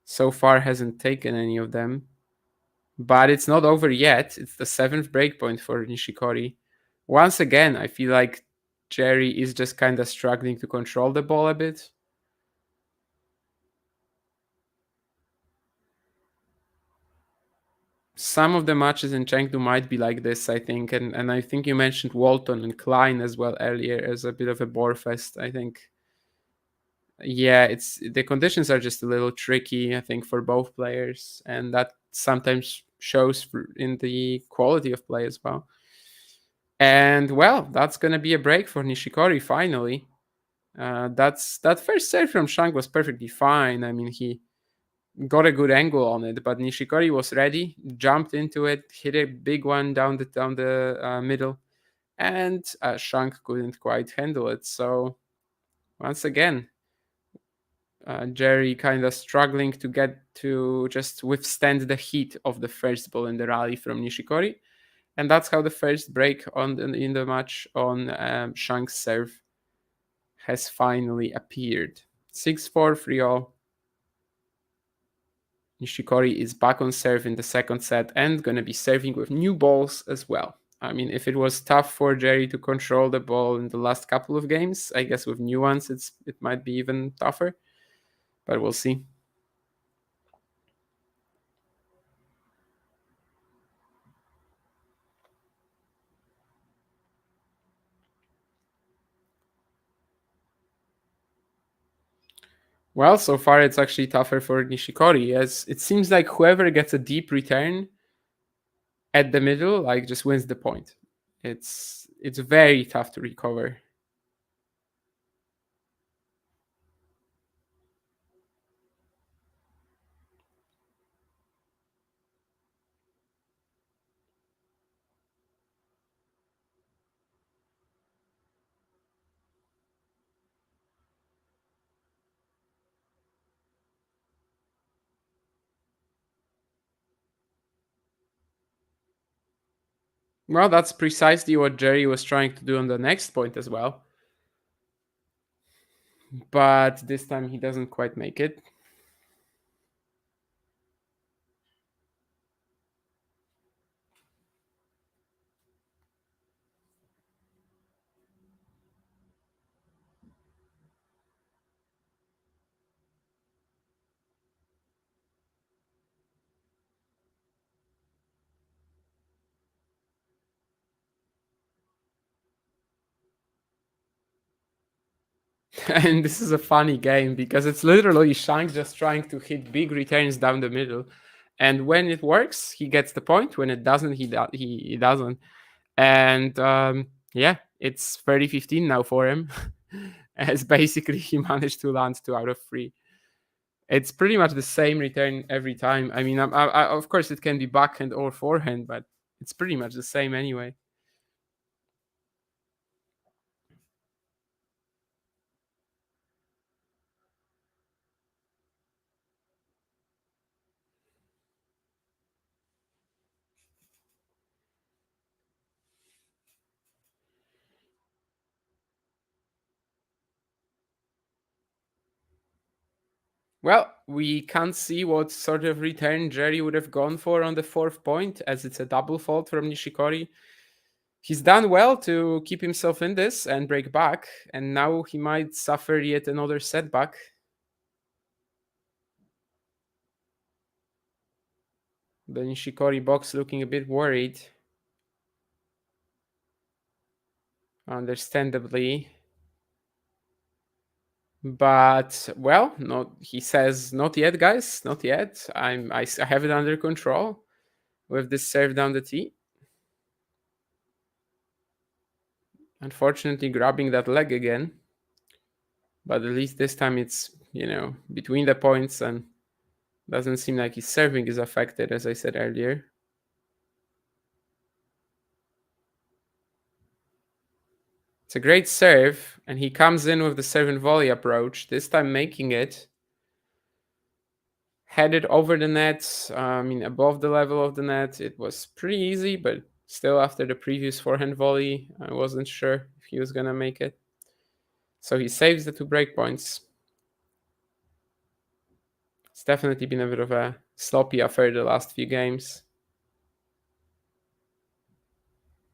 so far hasn't taken any of them. But it's not over yet. It's the 7th breakpoint for Nishikori. Once again, I feel like Jerry is just kind of struggling to control the ball a bit. Some of the matches in Chengdu might be like this, I think. And I think you mentioned Walton and Klein as well earlier as a bit of a bore fest, I think. Yeah, the conditions are just a little tricky, I think, for both players. And that sometimes shows in the quality of play as well. And, well, that's going to be a break for Nishikori, finally. That first serve from Shang was perfectly fine. I mean, he got a good angle on it, but Nishikori was ready, jumped into it, hit a big one down the middle, and Shang couldn't quite handle it. So once again, Jerry kind of struggling to get to just withstand the heat of the first ball in the rally from Nishikori, and that's how the first break in the match on Shang's serve has finally appeared. 6-4, 3-all. Nishikori is back on serve in the second set and going to be serving with new balls as well. I mean, if it was tough for Jerry to control the ball in the last couple of games, I guess with new ones it might be even tougher, but we'll see. Well, so far it's actually tougher for Nishikori, as it seems like whoever gets a deep return at the middle, like, just wins the point. It's very tough to recover. Well, that's precisely what Jerry was trying to do on the next point as well. But this time he doesn't quite make it. And this is a funny game because it's literally Shang just trying to hit big returns down the middle. And when it works, he gets the point. When it doesn't, he doesn't. And yeah, it's 30-15 now for him, as basically he managed to land 2 out of 3. It's pretty much the same return every time. I mean, of course, it can be backhand or forehand, but it's pretty much the same anyway. Well, we can't see what sort of return Jerry would have gone for on the 4th point, as it's a double fault from Nishikori. He's done well to keep himself in this and break back, and now he might suffer yet another setback. The Nishikori box looking a bit worried. Understandably. But, well, he says, not yet, guys, not yet. I have it under control with this serve down the tee. Unfortunately, grabbing that leg again. But at least this time it's, between the points and doesn't seem like his serving is affected, as I said earlier. It's a great serve, and he comes in with the serve and volley approach, this time making it. Headed over the net, above the level of the net. It was pretty easy, but still after the previous forehand volley, I wasn't sure if he was going to make it. So he saves the 2 breakpoints. It's definitely been a bit of a sloppy affair the last few games.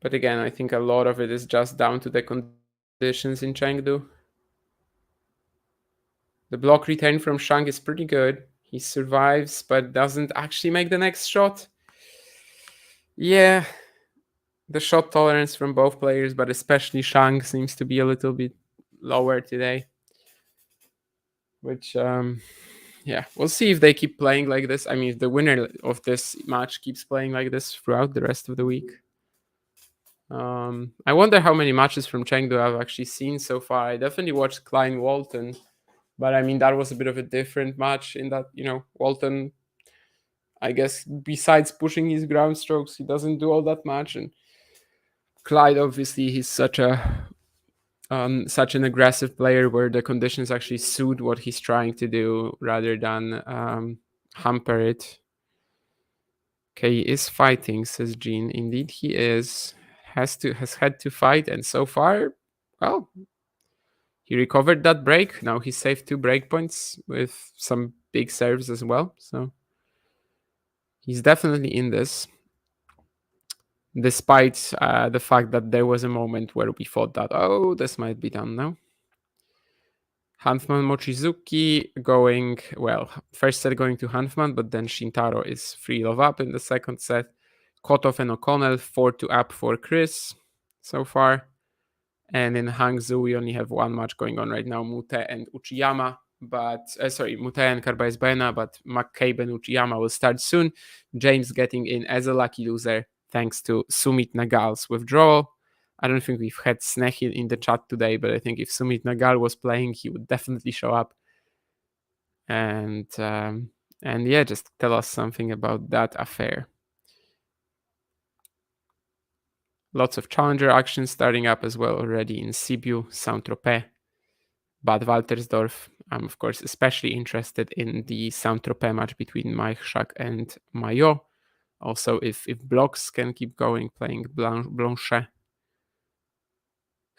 But again, I think a lot of it is just down to the conditions in Chengdu. The block return from Shang is pretty good. He survives, but doesn't actually make the next shot. Yeah, the shot tolerance from both players, but especially Shang, seems to be a little bit lower today. Which, we'll see if they keep playing like this. I mean, if the winner of this match keeps playing like this throughout the rest of the week. I wonder how many matches from Chengdu I've actually seen so far. I definitely watched Klein Walton, but I mean, that was a bit of a different match in that, Walton, I guess, besides pushing his ground strokes, he doesn't do all that much. And Clyde, obviously, he's such an aggressive player where the conditions actually suit what he's trying to do rather than hamper it. Okay, he is fighting, says Jean. Indeed, he is. Has had to fight, and so far, well, he recovered that break. Now he saved 2 breakpoints with some big serves as well. So he's definitely in this. Despite the fact that there was a moment where we thought that, oh, this might be done now. Hanfman Mochizuki going, well, first set going to Hanfman, but then Shintaro is 3-love up in the second set. Kotov and O'Connell 4-2 up for Chris so far. And in Hangzhou, we only have 1 match going on right now, Mute and Uchiyama. But, Mute and Carbayes Baena, but McCabe and Uchiyama will start soon. James getting in as a lucky loser thanks to Sumit Nagal's withdrawal. I don't think we've had Snehil in the chat today, but I think if Sumit Nagal was playing, he would definitely show up. And yeah, just tell us something about that affair. Lots of challenger action starting up as well already in Sibiu, Saint-Tropez, Bad Waltersdorf. I'm, of course, especially interested in the Saint-Tropez match between Maïchak and Maillot. Also, if blocks can keep going, playing Blanchet.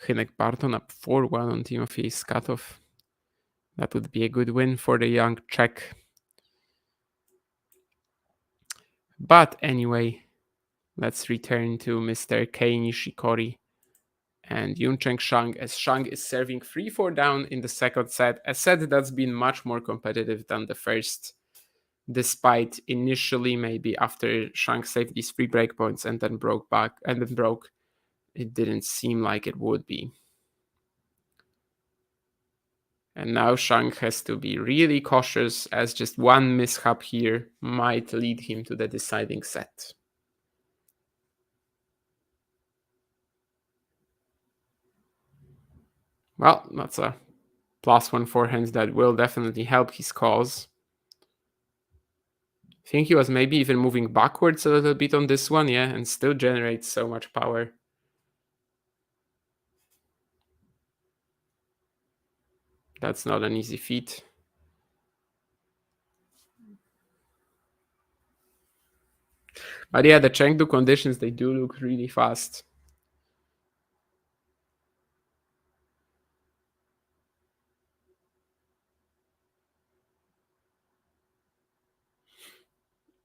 Hynek Barton up 4-1 on Timofey Skatov. That would be a good win for the young Czech. But anyway, let's return to Mr. Kei Nishikori and Yuncheng Shang, as Shang is serving 3-4 down in the second set. A set that's been much more competitive than the first, despite initially, maybe after Shang saved these 3 breakpoints and then broke, it didn't seem like it would be. And now Shang has to be really cautious, as just 1 mishap here might lead him to the deciding set. Well, that's a +1 forehand that will definitely help his cause. I think he was maybe even moving backwards a little bit on this one, yeah, and still generates so much power. That's not an easy feat. But yeah, the Chengdu conditions, they do look really fast.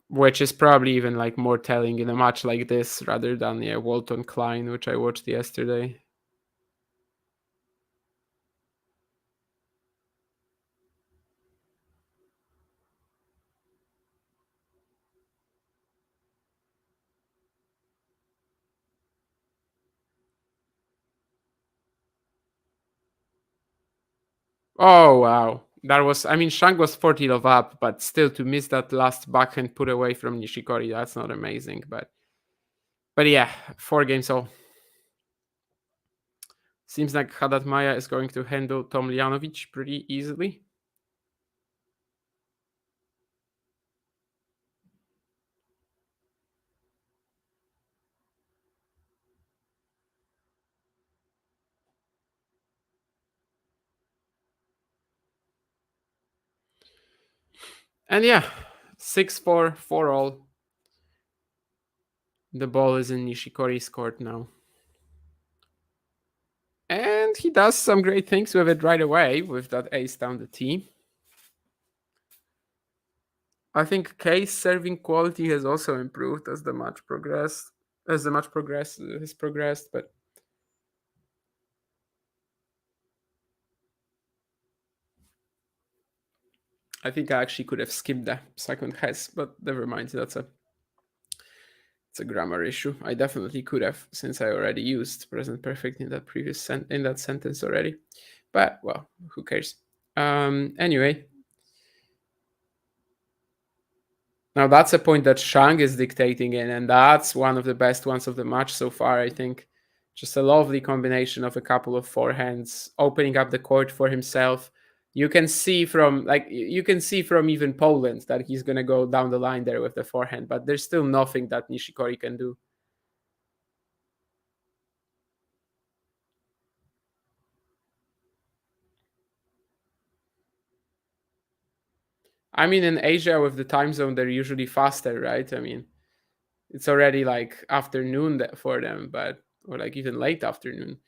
Which is probably even like more telling in a match like this rather than Walton Klein, which I watched yesterday. Oh, wow. That was, Shang was 40-love up, but still to miss that last backhand put away from Nishikori, that's not amazing. But yeah, 4 games all. Seems like Haddad Maya is going to handle Tomljanovic pretty easily. And yeah, 6-4, 4-all. The ball is in Nishikori's court now. And he does some great things with it right away with that ace down the tee. I think K's serving quality has also improved as the match progressed. Has progressed, but I think I actually could have skipped the second has, but never mind. It's a grammar issue. I definitely could have, since I already used present perfect in that previous sentence already. But well, who cares? Anyway, now that's a point that Shang is dictating in, and that's one of the best ones of the match so far. I think just a lovely combination of a couple of forehands, opening up the court for himself. You can see from even Poland that he's gonna go down the line there with the forehand, but there's still nothing that Nishikori can do. I mean, in Asia with the time zone, they're usually faster, right? I mean, it's already like afternoon for them, or like even late afternoon.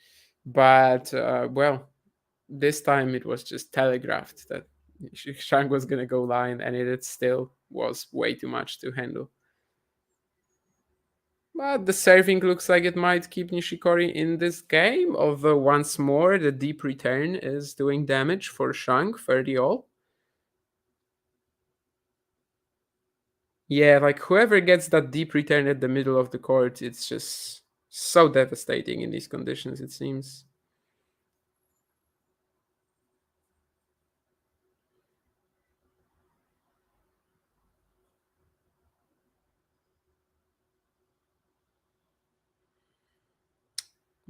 But well, this time it was just telegraphed that Shang was gonna go line, and it still was way too much to handle. But the serving looks like it might keep Nishikori in this game, although once more the deep return is doing damage for Shang, 30-all. Yeah, like whoever gets that deep return at the middle of the court, it's just so devastating in these conditions, it seems.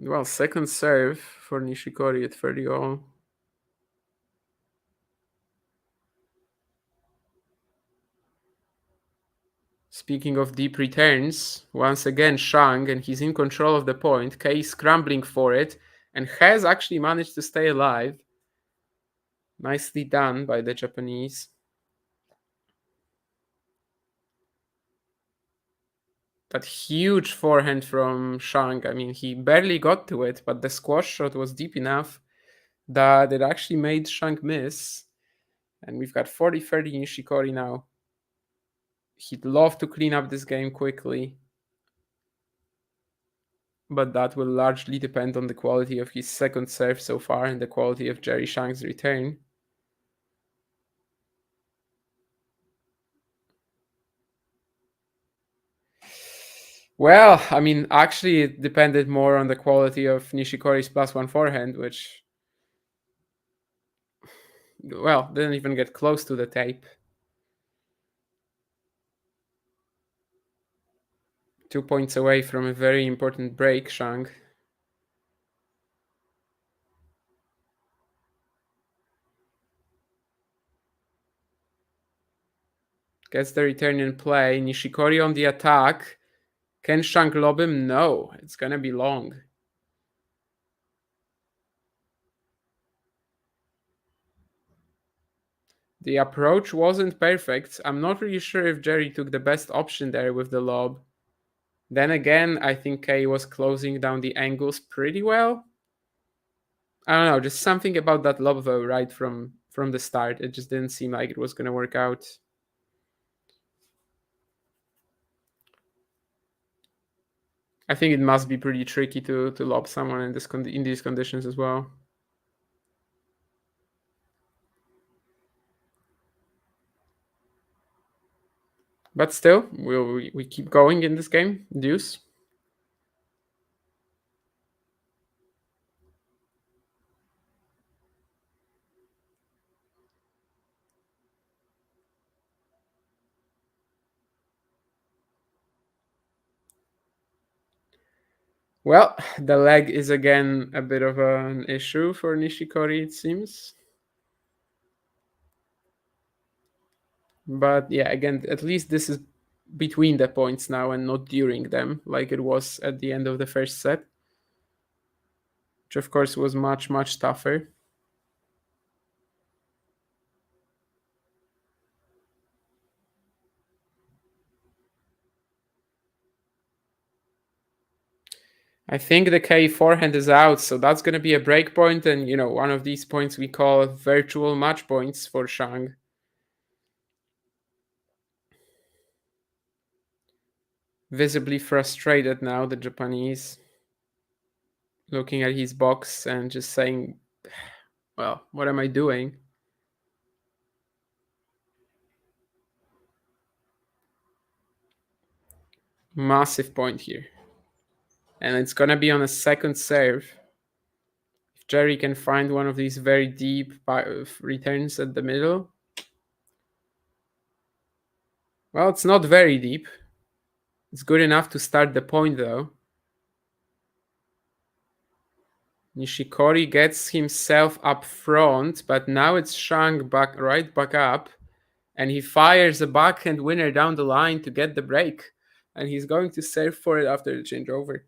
Well, second serve for Nishikori at 30-all. Speaking of deep returns, once again Shang, and he's in control of the point. Kei is scrambling for it and has actually managed to stay alive. Nicely done by the Japanese. That huge forehand from Shang. I mean, he barely got to it, but the squash shot was deep enough that it actually made Shang miss. And we've got 40-30 Nishikori now. He'd love to clean up this game quickly, but that will largely depend on the quality of his second serve so far and the quality of Jerry Shang's return. Well, I mean, actually, it depended more on the quality of Nishikori's +1 forehand, which, well, didn't even get close to the tape. 2 points away from a very important break, Shang. Gets the return in play. Nishikori on the attack. Can Shang lob him? No, it's gonna be long. The approach wasn't perfect. I'm not really sure if Jerry took the best option there with the lob. Then again, I think Kei was closing down the angles pretty well. I don't know, just something about that lob though, right from the start. It just didn't seem like it was gonna work out. I think it must be pretty tricky to lob someone in these conditions as well. But still, we keep going in this game. Deuce. Well, the leg is again a bit of an issue for Nishikori, it seems. But yeah, again, at least this is between the points now and not during them, like it was at the end of the first set, which of course was much, much tougher. I think the K forehand is out, so that's going to be a break point, and one of these points we call virtual match points for Shang. Visibly frustrated now, the Japanese, looking at his box and just saying, well, what am I doing? Massive point here. And it's going to be on a second serve. If Jerry can find one of these very deep returns at the middle. Well, it's not very deep. It's good enough to start the point, though. Nishikori gets himself up front, but now it's Shang right back up. And he fires a backhand winner down the line to get the break. And he's going to serve for it after the changeover.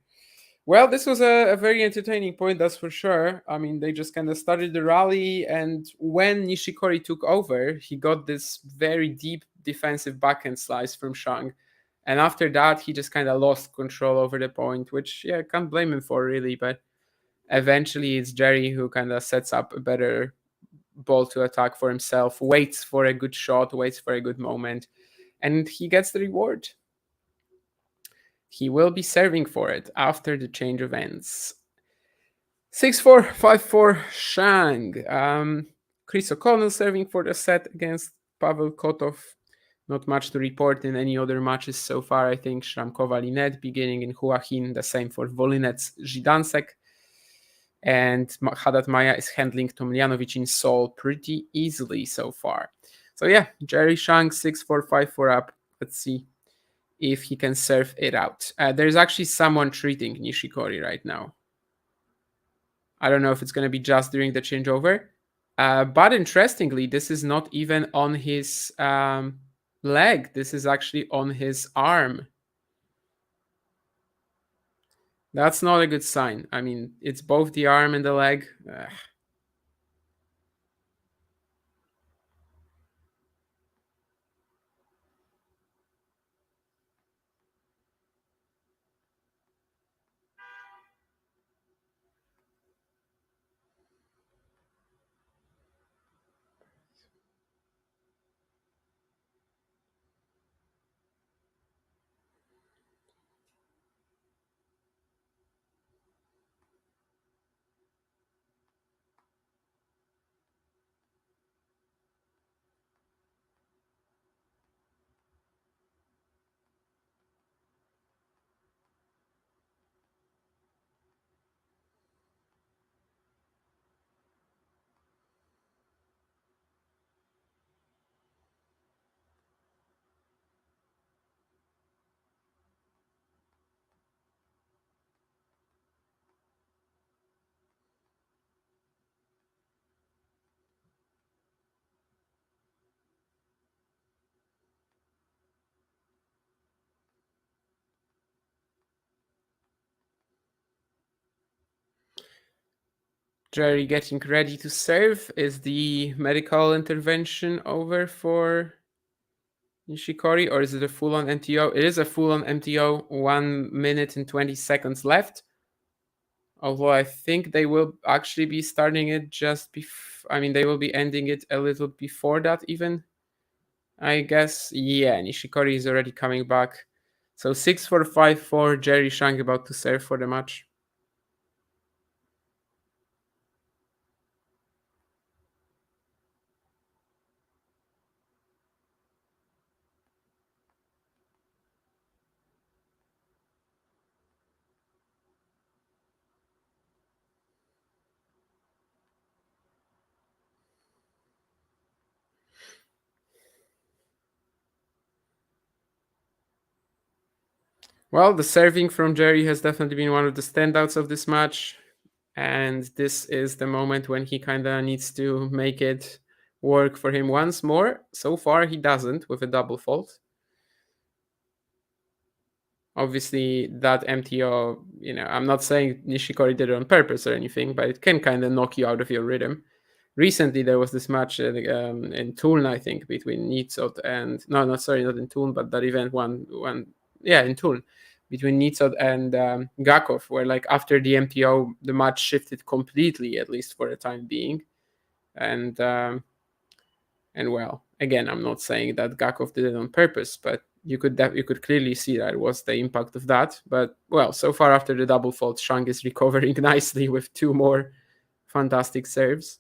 Well, this was a very entertaining point, that's for sure. I mean, they just kind of started the rally, and when Nishikori took over, he got this very deep defensive backhand slice from Shang. And after that, he just kind of lost control over the point, which, yeah, can't blame him for, really. But eventually, it's Jerry who kind of sets up a better ball to attack for himself, waits for a good shot, waits for a good moment, and he gets the reward. He will be serving for it after the change of ends. 6-4, 5-4, Shang. Chris O'Connell serving for the set against Pavel Kotov. Not much to report in any other matches so far, I think. Shramkova Linet beginning in Hua Hin, the same for Volinets Zhidansek. And Haddad Maya is handling Tomljanovic in Seoul pretty easily so far. So yeah, Jerry Shang 6-4, 5-4 up. Let's see if he can serve it out. There's actually someone treating Nishikori right now. I don't know if it's going to be just during the changeover. But interestingly, this is not even on his leg. This is actually on his arm. That's not a good sign. I mean, it's both the arm and the leg. Jerry getting ready to serve. Is the medical intervention over for Nishikori, or is it a full-on MTO? It is a full-on MTO, 1 minute and 20 seconds left. Although I think they will actually be starting it just before. I mean, they will be ending it a little before that even. I guess, yeah, Nishikori is already coming back. So 6-4, 5-4, Jerry Shang about to serve for the match. Well, the serving from Jerry has definitely been one of the standouts of this match. And this is the moment when he kind of needs to make it work for him once more. So far, he doesn't with a double fault. Obviously, that MTO, I'm not saying Nishikori did it on purpose or anything, but it can kind of knock you out of your rhythm. Recently, there was this match in Toulon, I think, between Nitsot and not in Toulon, but that event in Toulon, between Nitsot and Gakov, where like after the MTO, the match shifted completely, at least for the time being, and well, again, I'm not saying that Gakov did it on purpose, but you could clearly see that it was the impact of that. But well, so far after the double fault, Shang is recovering nicely with 2 more fantastic serves.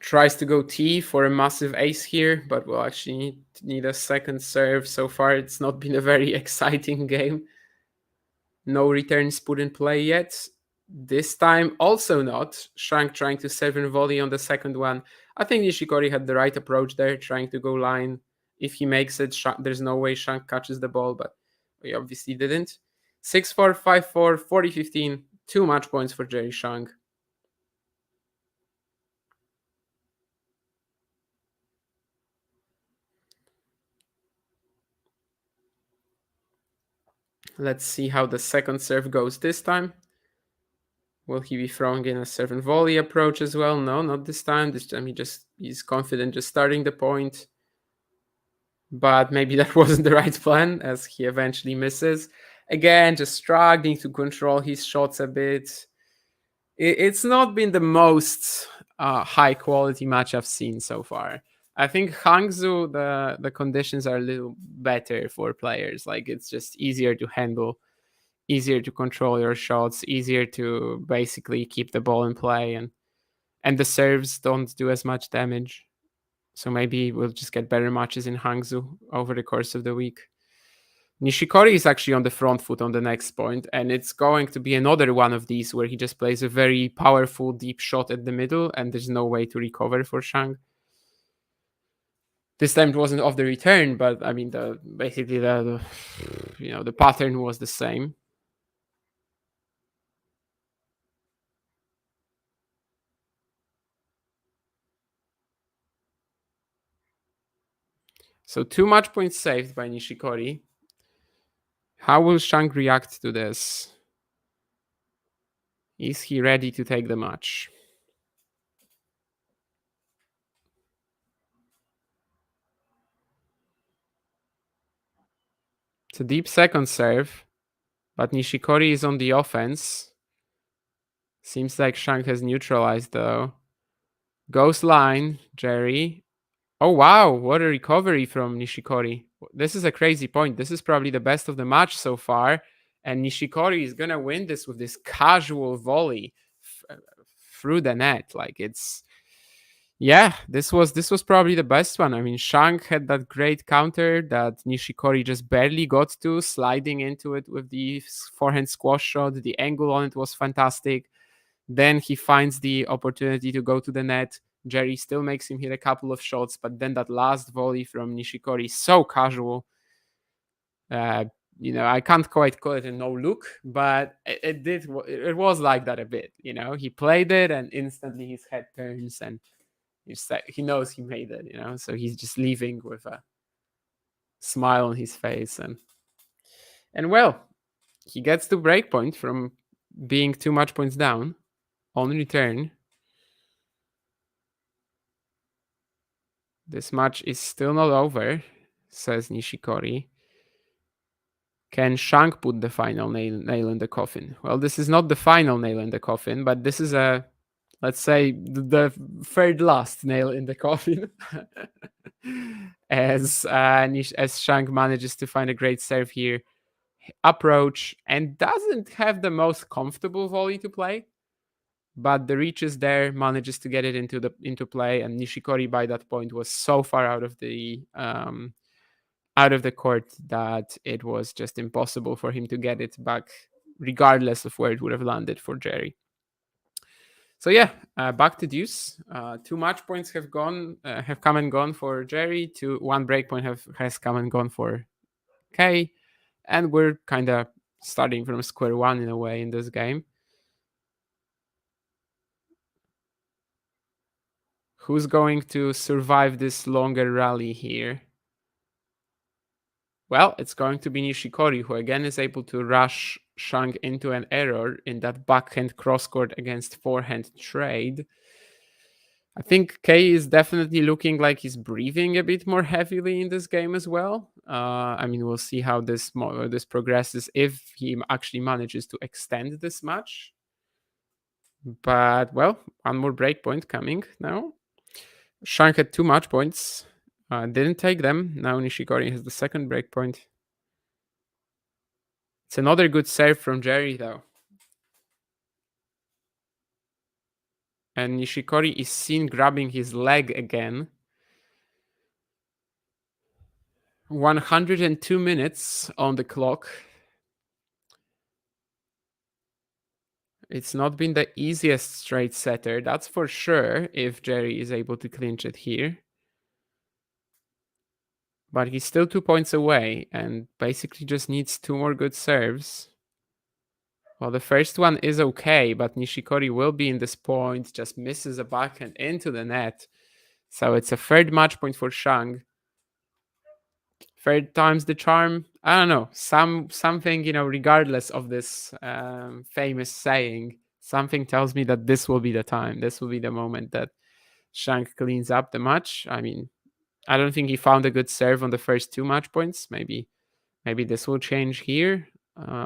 Tries to go T for a massive ace here, but we'll actually need a second serve. So far, it's not been a very exciting game. No returns put in play yet. This time, also not. Shang trying to serve and volley on the second one. I think Nishikori had the right approach there, trying to go line. If he makes it, there's no way Shang catches the ball, but he obviously didn't. 6-4, 5-4, 40-15. 2 match points for Jerry Shang. Let's see how the second serve goes this time. Will he be throwing in a serve and volley approach as well? No, not this time. This time he's confident just starting the point. But maybe that wasn't the right plan, as he eventually misses. Again, just struggling to control his shots a bit. It's not been the most high quality match I've seen so far. I think Hangzhou, the conditions are a little better for players. Like, it's just easier to handle, easier to control your shots, easier to basically keep the ball in play, and the serves don't do as much damage. So maybe we'll just get better matches in Hangzhou over the course of the week. Nishikori is actually on the front foot on the next point, and it's going to be another one of these where he just plays a very powerful deep shot at the middle, and there's no way to recover for Shang. This time it wasn't off the return, but I mean, the pattern was the same. So 2 match points saved by Nishikori. How will Shang react to this? Is he ready to take the match? It's a deep second serve, but Nishikori is on the offense. Seems like Shang has neutralized though. Goes line, Jerry. Oh wow, what a recovery from Nishikori. This is a crazy point. This is probably the best of the match so far. And Nishikori is gonna win this with this casual volley through the net. Like, this was probably the best one. I mean, Shang had that great counter that Nishikori just barely got to, sliding into it with the forehand squash shot. The angle on it was fantastic. Then he finds the opportunity to go to the net. Jerry still makes him hit a couple of shots, but then that last volley from Nishikori, so casual. I can't quite call it a no look, but it was like that a bit. He played it and instantly his head turns and he knows he made it, so he's just leaving with a smile on his face. And well, he gets to break point from being 2 match points down on return. This match is still not over, says Nishikori. Can Shang put the final nail in the coffin? Well, this is not the final nail in the coffin, but this is let's say, the third last nail in the coffin. as Shang manages to find a great serve here, approach, and doesn't have the most comfortable volley to play. but the reach is there, manages to get it into play, and Nishikori by that point was so far out of the court that it was just impossible for him to get it back, regardless of where it would have landed for Jerry. So yeah, back to deuce. 2 match points have come and gone for Jerry. 1 break point has come and gone for Kay, and we're kind of starting from square one in a way in this game. Who's going to survive this longer rally here? Well, it's going to be Nishikori, who again is able to rush Shang into an error in that backhand cross-court against forehand trade. I think Kay is definitely looking like he's breathing a bit more heavily in this game as well. I mean, we'll see how this progresses if he actually manages to extend this match. But, well, 1 more break point coming now. Shang had 2 match points. Didn't take them. Now Nishikori has the 2nd break point. It's another good serve from Jerry, though. And Nishikori is seen grabbing his leg again. 102 minutes on the clock. It's not been the easiest straight setter, that's for sure, if Jerry is able to clinch it here. But he's still 2 points away and basically just needs 2 more good serves. Well, the first one is okay, but Nishikori will be in this point, just misses a backhand into the net. So it's a 3rd match point for Shang. 3rd time's the charm. I don't know, something, regardless of this famous saying, something tells me that this will be the time. This will be the moment that Shang cleans up the match. I mean, I don't think he found a good serve on the first 2 match points. Maybe this will change here.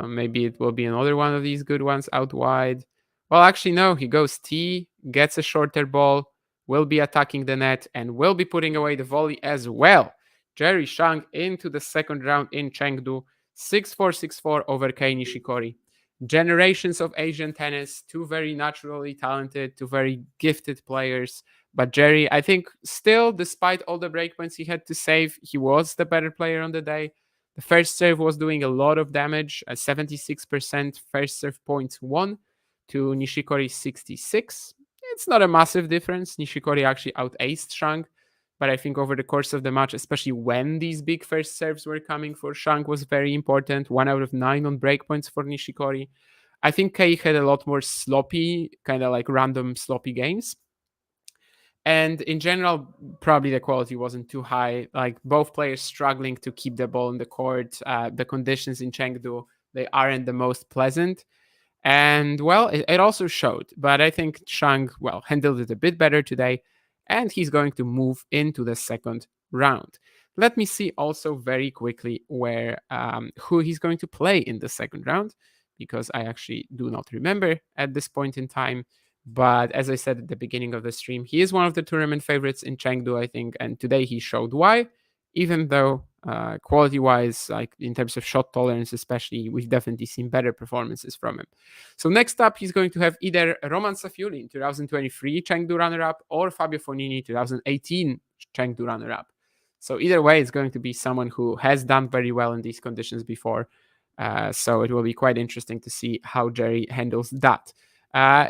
Maybe it will be another one of these good ones out wide. Well, actually, no. He goes T, gets a shorter ball, will be attacking the net, and will be putting away the volley as well. Jerry Shang into the 2nd round in Chengdu. 6-4, 6-4 over Kei Nishikori. Generations of Asian tennis, 2 very naturally talented, 2 very gifted players. But Jerry, I think still, despite all the breakpoints he had to save, he was the better player on the day. The first serve was doing a lot of damage, a 76% first serve points won to Nishikori's 66. It's not a massive difference. Nishikori actually out-aced Shang, but I think over the course of the match, especially when these big first serves were coming for Shang, was very important. 1 out of 9 on breakpoints for Nishikori. I think Kei had a lot more sloppy, kind of like random sloppy games. And in general, probably the quality wasn't too high. Like both players struggling to keep the ball in the court. The conditions in Chengdu, they aren't the most pleasant. And well, it also showed. But I think Shang, well, handled it a bit better today. And he's going to move into the 2nd round. Let me see also very quickly who he's going to play in the 2nd round, because I actually do not remember at this point in time. But as I said at the beginning of the stream, he is one of the tournament favorites in Chengdu, I think. And today he showed why, even though quality-wise, like in terms of shot tolerance especially, we've definitely seen better performances from him. So next up, he's going to have either Roman Safiullin, 2023 Chengdu runner-up, or Fabio Fognini, 2018 Chengdu runner-up. So either way, it's going to be someone who has done very well in these conditions before. So it will be quite interesting to see how Jerry handles that.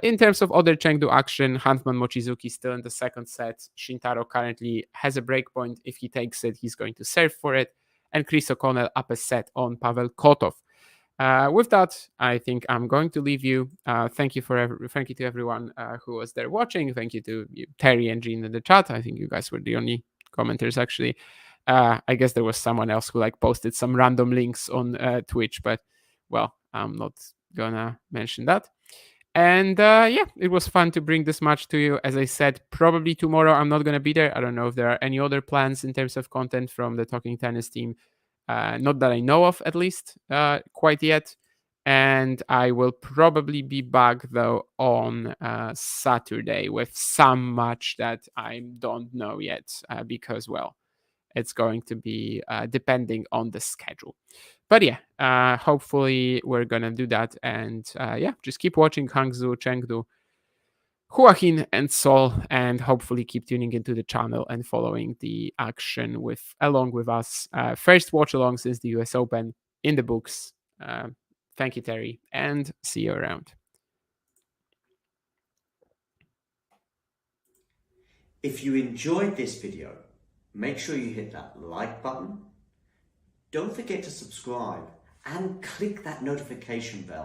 In terms of other Chengdu action, Hanfman Mochizuki still in the 2nd set. Shintaro currently has a break point. If he takes it, he's going to serve for it. And Chris O'Connell up a set on Pavel Kotov. With that, I think I'm going to leave you. Thank you to everyone who was there watching. Thank you to Terry and Jean in the chat. I think you guys were the only commenters actually. I guess there was someone else who posted some random links on Twitch, but well, I'm not gonna mention that. And yeah, it was fun to bring this match to you. As I said, probably tomorrow I'm not going to be there. I don't know if there are any other plans in terms of content from the Talking Tennis team. Not that I know of, at least, quite yet. And I will probably be back, though, on Saturday with some match that I don't know yet because, well, it's going to be depending on the schedule. But yeah, hopefully we're going to do that. And yeah, just keep watching Hangzhou, Chengdu. Joaquin and Sol, and hopefully keep tuning into the channel and following the action along with us. First watch along since the US Open in the books. Thank you, Terry, and see you around. If you enjoyed this video, make sure you hit that like button. Don't forget to subscribe and click that notification bell.